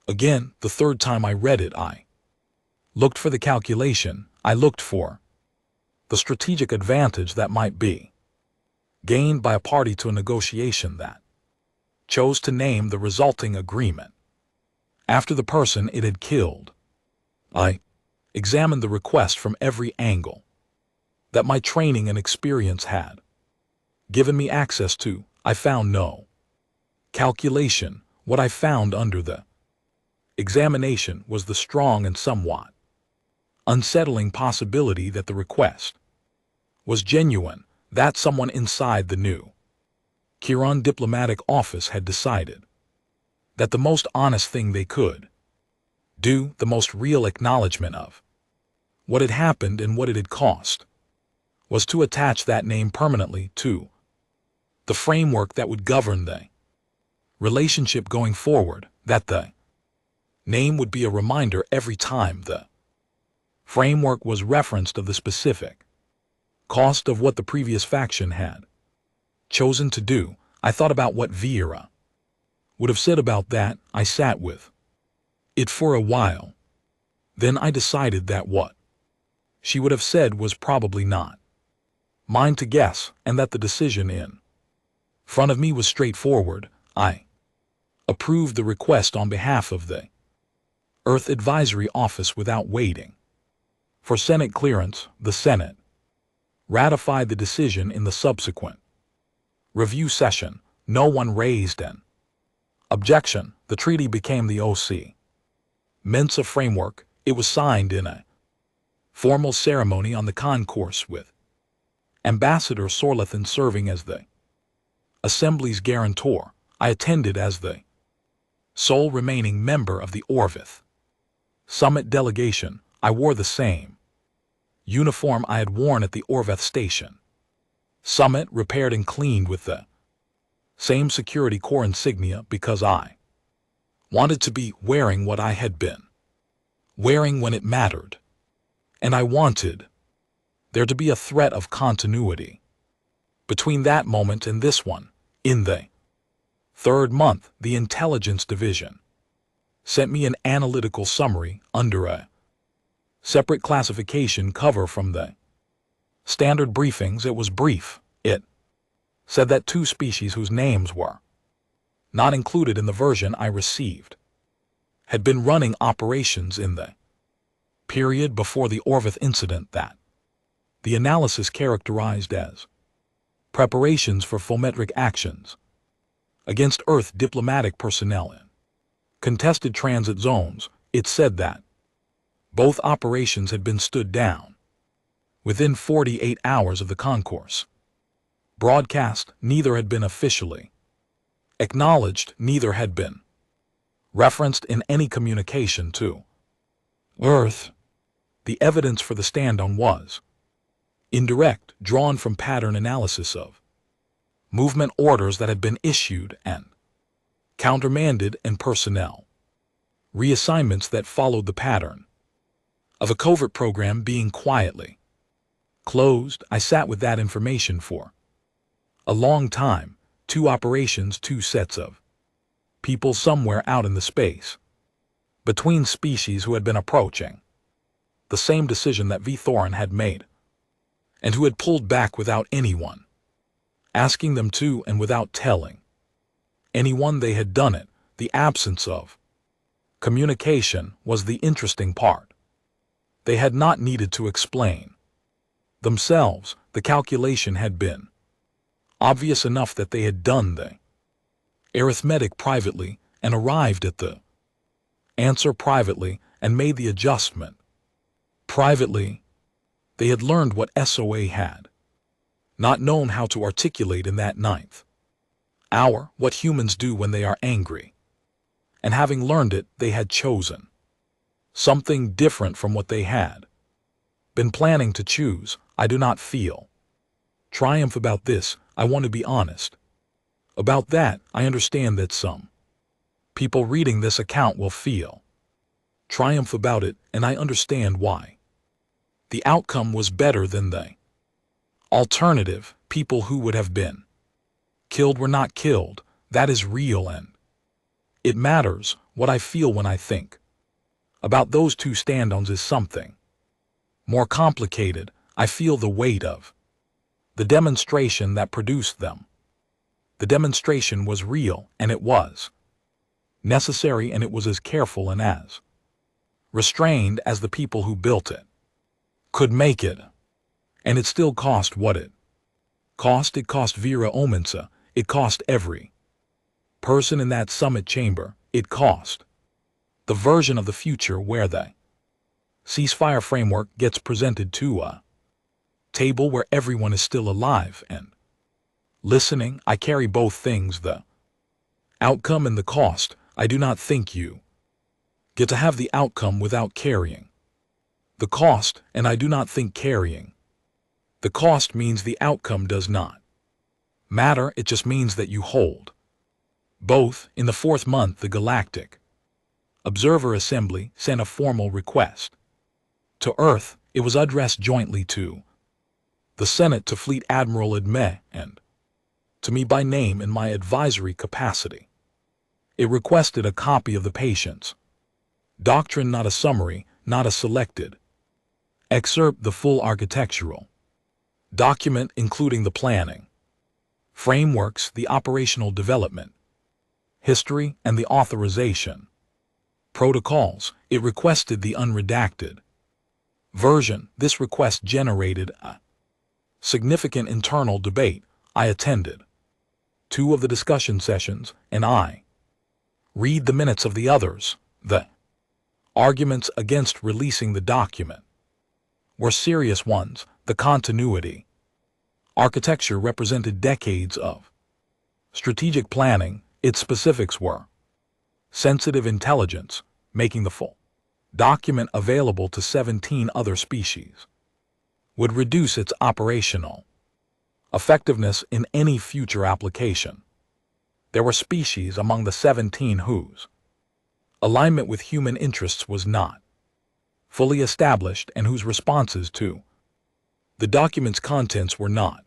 again. The 3rd time I read it, I looked for the calculation. I looked for the strategic advantage that might be gained by a party to a negotiation that chose to name the resulting agreement after the person it had killed. I examined the request from every angle that my training and experience had given me access to. I found no calculation. What I found under the examination was the strong and somewhat unsettling possibility that the request was genuine, that someone inside the new Kiran diplomatic office had decided that the most honest thing they could do, the most real acknowledgement of what had happened and what it had cost, was to attach that name permanently to the framework that would govern the relationship going forward, that the name would be a reminder every time the framework was referenced of the specific cost of what the previous faction had chosen to do. I thought about what Vera would have said about that. I sat with it for a while. Then I decided that what she would have said was probably not mine to guess, and that the decision in front of me was straightforward. I approved the request on behalf of the Earth Advisory Office without waiting for Senate clearance. The Senate ratified the decision in the subsequent review session. No one raised an objection. The treaty became the OC Mensa framework. It was signed in a formal ceremony on the concourse with Ambassador Sorlethan serving as the Assembly's guarantor. I attended as the sole remaining member of the Orvith Summit delegation. I wore the same uniform I had worn at the Orveth station. Summit, repaired and cleaned with the same security corps insignia because I wanted to be wearing what I had been wearing when it mattered. And I wanted there to be a threat of continuity between that moment and this one. In the third month, the Intelligence Division sent me an analytical summary under a separate classification cover from the standard briefings. It was brief. It said that 2 species whose names were not included in the version I received had been running operations in the period before the Orvith incident, that the analysis characterized as preparations for fometric actions against Earth diplomatic personnel in contested transit zones. It said that both operations had been stood down within 48 hours of the concourse broadcast. Neither had been officially acknowledged, neither had been referenced in any communication to Earth. The evidence for the stand-down was indirect, drawn from pattern analysis of movement orders that had been issued and countermanded, and personnel reassignments that followed the pattern of a covert program being quietly closed. I sat with that information for a long time. 2 operations, 2 sets of people somewhere out in the space between species who had been approaching the same decision that V. Thorin had made, and who had pulled back without anyone asking them to, and without telling anyone they had done it. The absence of communication was the interesting part. They had not needed to explain themselves. The calculation had been obvious enough that they had done the arithmetic privately and arrived at the answer privately and made the adjustment privately. They had learned what SOA had not known how to articulate in that 9th hour, what humans do when they are angry. And having learned it, they had chosen something different from what they had been planning to choose. I do not feel triumph about this. I want to be honest about that. I understand that some people reading this account will feel triumph about it, and I understand why. The outcome was better than the alternative. People who would have been killed were not killed. That is real, and it matters. What I feel when I think about those 2 stand-ons is something more complicated. I feel the weight of the demonstration that produced them. The demonstration was real, and it was necessary, and it was as careful and as restrained as the people who built it could make it. And it still cost what it cost. It cost Vera Omensa. It cost every person in that summit chamber. It cost the version of the future where the ceasefire framework gets presented to a table where everyone is still alive and listening. I carry both things, the outcome and the cost. I do not think you get to have the outcome without carrying the cost, and I do not think carrying the cost means the outcome does not matter. It just means that you hold both. In the 4th month, the Galactic Observer Assembly sent a formal request to Earth. It was addressed jointly to the Senate, to Fleet Admiral Adme, and to me by name in my advisory capacity. It requested a copy of the patient's doctrine, not a summary, not a selected excerpt, the full architectural document, including the planning frameworks, the operational development history, and the authorization protocols. It requested the unredacted version. This request generated a Significant internal debate. I attended 2 of the discussion sessions, and I read the minutes of the others. The arguments against releasing the document were serious ones. The continuity architecture represented decades of strategic planning. Its specifics were sensitive intelligence, making the full document available to 17 other species would reduce its operational effectiveness in any future application. There were species among the 17 whose alignment with human interests was not fully established and whose responses to the document's contents were not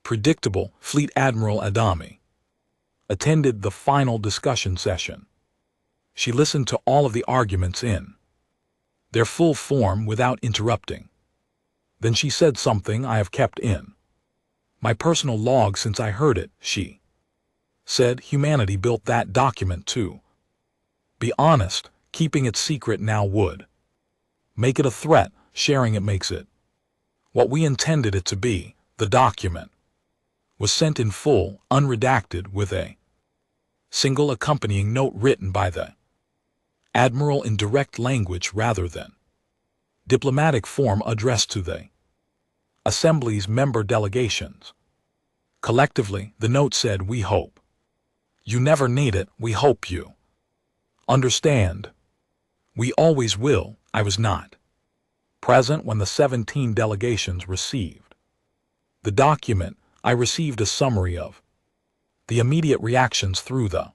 predictable. Fleet Admiral Adami attended the final discussion session. She listened to all of the arguments in their full form without interrupting. Then she said something I have kept in my personal log since I heard it. She said humanity built that document to be honest. Keeping it secret now would make it a threat. Sharing it makes it what we intended it to be. The document was sent in full, unredacted, with a single accompanying note written by the Admiral in direct language rather than diplomatic form, addressed to the Assembly's member delegations. Collectively, the note said, "We hope you never need it. We hope you understand. We always will." I was not present when the 17 delegations received the document. I received a summary of the immediate reactions through the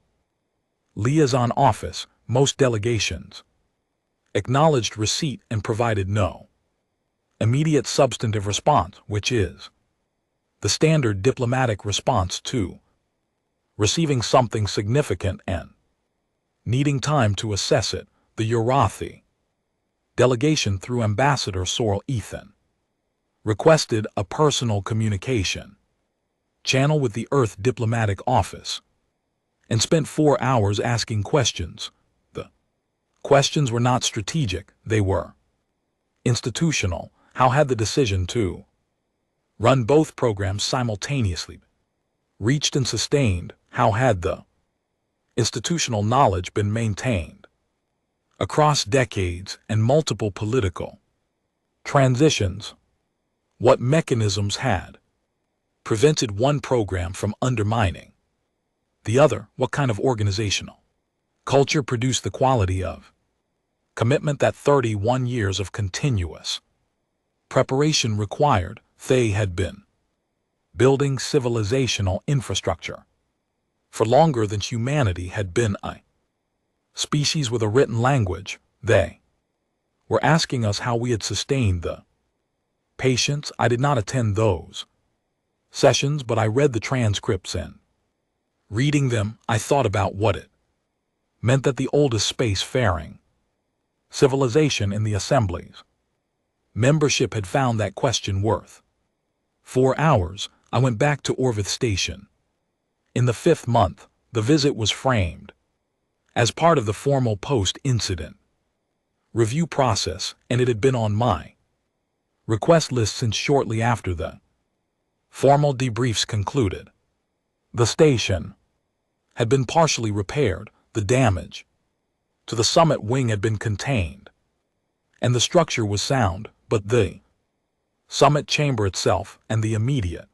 liaison office. Most delegations acknowledged receipt and provided no immediate substantive response, which is the standard diplomatic response to receiving something significant and needing time to assess it. The Urathi delegation, through Ambassador Sorrel Ethan, requested a personal communication channel with the Earth Diplomatic Office and spent 4 hours asking questions. The questions were not strategic, they were institutional. How had the decision to run both programs simultaneously reached and sustained? How had the institutional knowledge been maintained across decades and multiple political transitions? What mechanisms had prevented one program from undermining the other? What kind of organizational culture produced the quality of commitment that 31 years of continuous preparation required? They had been building civilizational infrastructure for longer than humanity had been a species with a written language. They were asking us how we had sustained the patience. I did not attend those sessions, but I read the transcripts, and reading them, I thought about what it meant that the oldest space-faring civilization in the assemblies membership had found that question worth 4 hours. I went back to Orvith Station. In the 5th month, the visit was framed as part of the formal post-incident review process, and it had been on my request list since shortly after the formal debriefs concluded. The station had been partially repaired, the damage to the summit wing had been contained, and the structure was sound, but the summit chamber itself and the immediate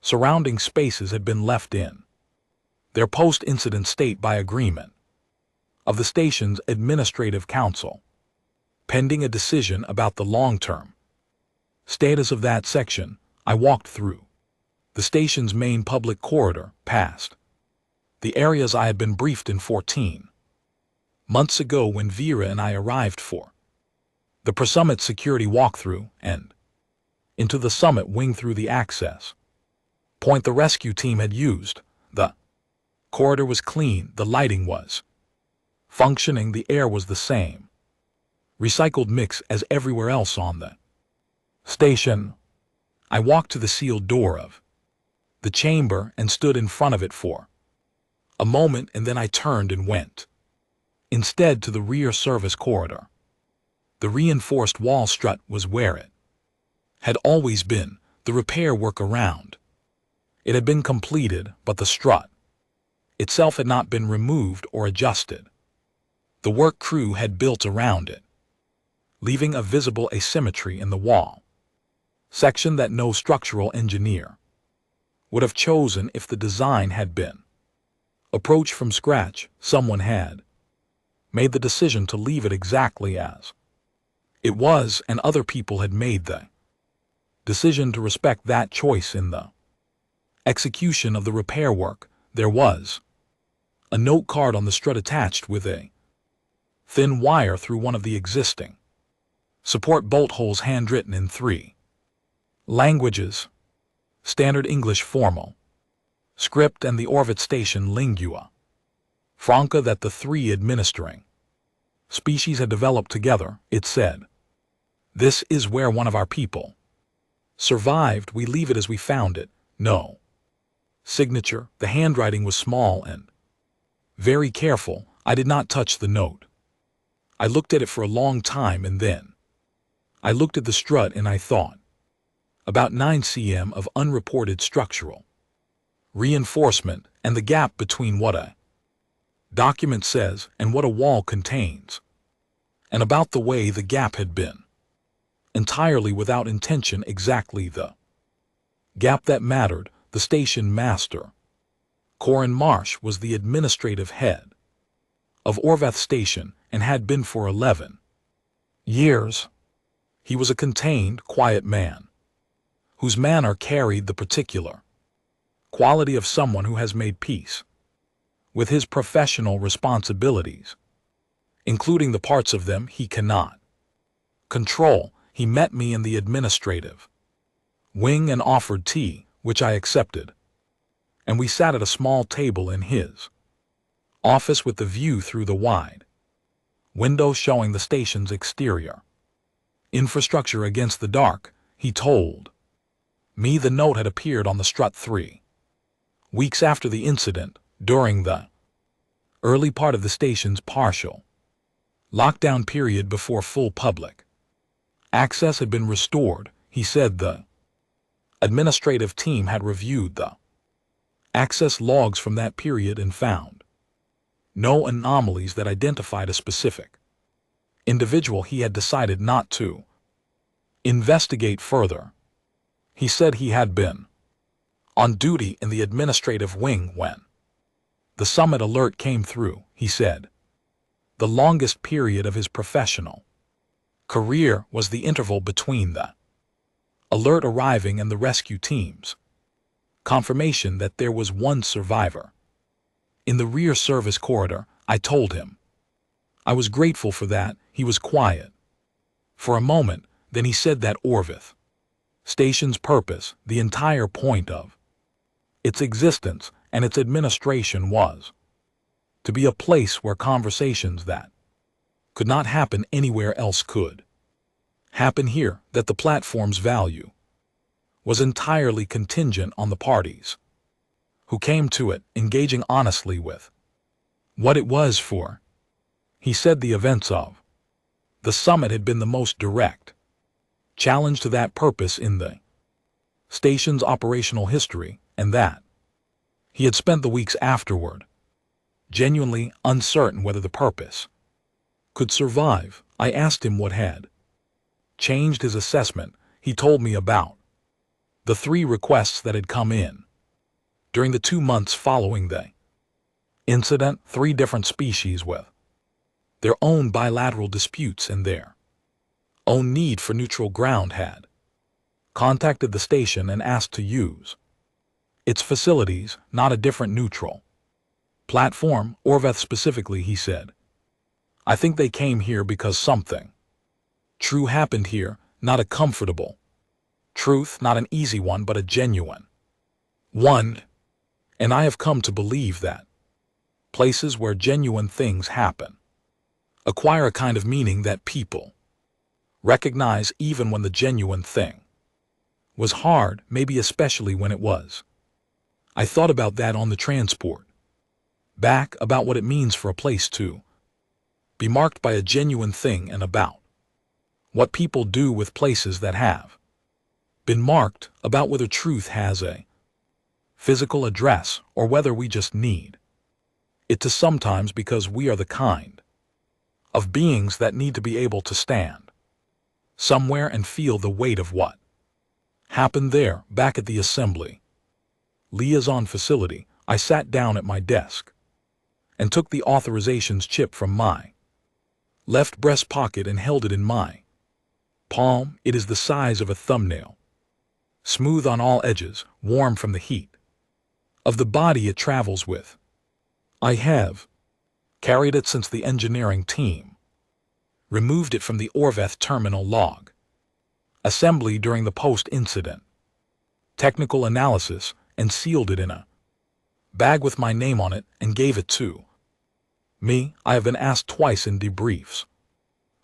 surrounding spaces had been left in their post-incident state by agreement of the station's administrative council, pending a decision about the long-term status of that section. I walked through the station's main public corridor, past the areas I had been briefed in 14 months ago when Vera and I arrived for the pre-summit security walkthrough, and into the summit wing through the access point the rescue team had used. The corridor was clean, the lighting was functioning, the air was the same recycled mix as everywhere else on the station. I walked to the sealed door of the chamber and stood in front of it for a moment, and then I turned and went instead to the rear service corridor. The reinforced wall strut was where it had always been. The repair work around. It had been completed, but the strut itself had not been removed or adjusted. The work crew had built around it, leaving a visible asymmetry in the wall section that no structural engineer would have chosen if the design had been approached from scratch. Someone had made the decision to leave it exactly as it was, and other people had made the decision to respect that choice. In the execution of the repair work, there was a note card on the strut attached with a thin wire through one of the existing support bolt holes, handwritten in 3 languages: Standard English Formal Script and the Orbit Station Lingua Franca that the 3 administering species had developed together. It said, "This is where one of our people survived. We leave it as we found it. No signature." The handwriting was small and very careful. I did not touch the note. I looked at it for a long time, and then I looked at the strut and I thought about 9 cm of unreported structural reinforcement and the gap between what a document says and what a wall contains, and about the way the gap had been entirely without intention, exactly the gap that mattered. The station master, Corin Marsh, was the administrative head of Orvath Station and had been for 11 years. He was a contained, quiet man whose manner carried the particular quality of someone who has made peace with his professional responsibilities, including the parts of them he cannot control. He met me in the administrative wing and offered tea, which I accepted, and we sat at a small table in his office with the view through the wide window showing the station's exterior infrastructure against the dark. He told me the note had appeared on the strut 3 weeks after the incident, during the early part of the station's partial lockdown period before full public access had been restored. He said the administrative team had reviewed the access logs from that period and found no anomalies that identified a specific individual. He had decided not to investigate further. He said he had been on duty in the administrative wing when the summit alert came through. He said the longest period of his professional career was the interval between the alert arriving and the rescue team's confirmation that there was one survivor in the rear service corridor. I told him I was grateful for that. He was quiet for a moment, then he said that Orvath Station's purpose, the entire point of its existence and its administration, was to be a place where conversations that could not happen anywhere else could happen here, that the platform's value was entirely contingent on the parties who came to it engaging honestly with what it was for. He said the events of the summit had been the most direct challenge to that purpose in the station's operational history, and that he had spent the weeks afterward genuinely uncertain whether the purpose could survive. I asked him what had changed his assessment. He told me about the 3 requests that had come in during the 2 months following the incident. 3 different species with their own bilateral disputes and their own need for neutral ground had contacted the station and asked to use its facilities, not a different neutral platform, Orvath specifically. He said, I think they came here because something true happened here, not a comfortable truth, not an easy one, but a genuine one. And I have come to believe that places where genuine things happen acquire a kind of meaning that people recognize even when the genuine thing was hard, maybe especially when it was. I thought about that on the transport back, about what it means for a place to be marked by a genuine thing, and about what people do with places that have been marked about whether truth has a physical address or whether we just need it to sometimes, because we are the kind of beings that need to be able to stand somewhere and feel the weight of what happened there. Back at the assembly liaison facility, I sat down at my desk and took the authorizations chip from my left breast pocket and held it in my palm. It is the size of a thumbnail, smooth on all edges, warm from the heat of the body it travels with. I have carried it since the engineering team removed it from the Orveth terminal log assembly during the post-incident technical analysis and sealed it in a bag with my name on it and gave it to me. I have been asked twice in debriefs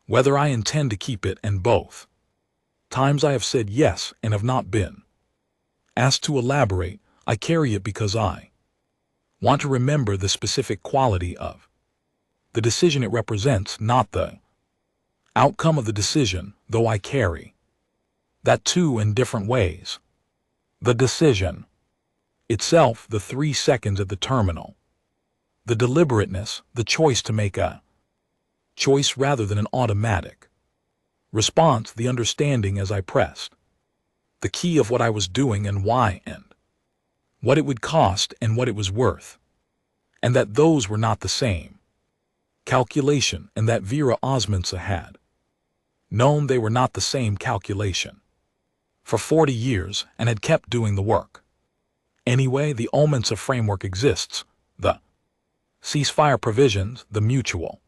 whether I intend to keep it, and both times I have said yes and have not been asked to elaborate. I carry it because I want to remember the specific quality of the decision it represents, not the outcome of the decision, though I carry that too in different ways. The decision itself, the 3 seconds at the terminal, the deliberateness, the choice to make a choice rather than an automatic response, the understanding as I pressed the key of what I was doing and why and what it would cost and what it was worth, and that those were not the same calculation, and that Vera Osmondsa had known they were not the same calculation for 40 years and had kept doing the work. Anyway, the Osmondsa framework exists, the ceasefire provisions, the mutual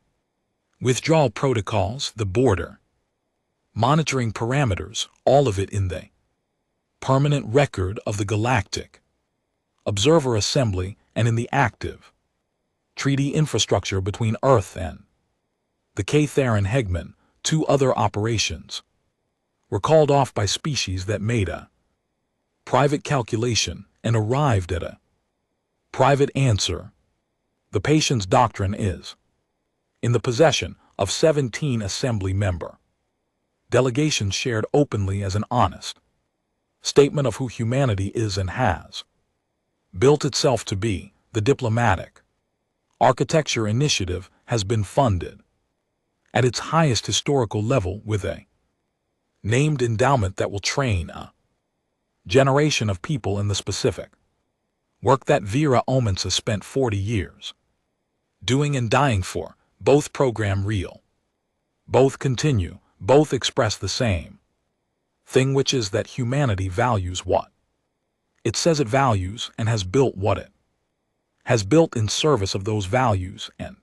withdrawal protocols, the border monitoring parameters, all of it in the permanent record of the Galactic Observer Assembly and in the active treaty infrastructure between Earth and the K-Theron Hegman. 2 other operations were called off by species that made a private calculation and arrived at a private answer. The patient's doctrine is in the possession of 17 assembly member delegations, shared openly as an honest statement of who humanity is and has built itself to be. The diplomatic architecture initiative has been funded at its highest historical level with a named endowment that will train a generation of people in the specific work that Vera Osmondsa spent 40 years doing and dying for. Both program real, both continue, both express the same thing, which is that humanity values what it says it values and has built what it has built in service of those values, and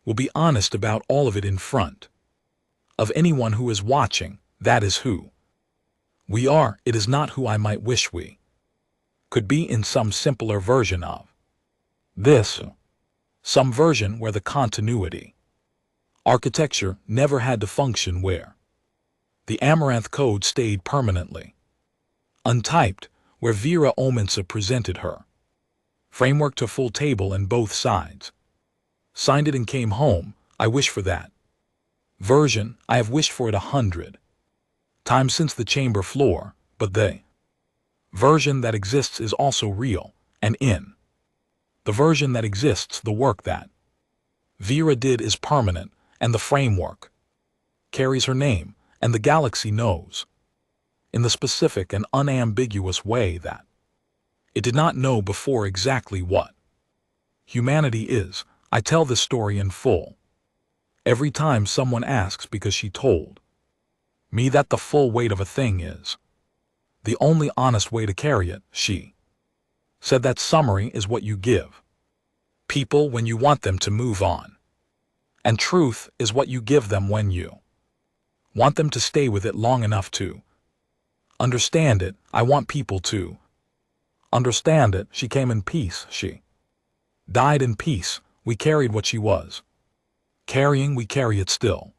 will be honest about all of it in front of anyone who is watching. That is who we are. It is not who I might wish we could be in some simpler version of this, some version where the continuity architecture never had to function, where the Amaranth Code stayed permanently untyped, where Vera Osmondsa presented her framework to full table and both sides signed it and came home. I wish for that version. I have wished for it 100 times since the chamber floor, but the version that exists is also real, and in the version that exists, the work that Vera did is permanent, and the framework carries her name, and the galaxy knows in the specific and unambiguous way that it did not know before exactly what humanity is. I tell this story in full every time someone asks, because she told me that the full weight of a thing is the only honest way to carry it. She said that summary is what you give people when you want them to move on, and truth is what you give them when you want them to stay with it long enough to understand it. I want people to understand it. She came in peace. She died in peace. We carried what she was carrying. We carry it still.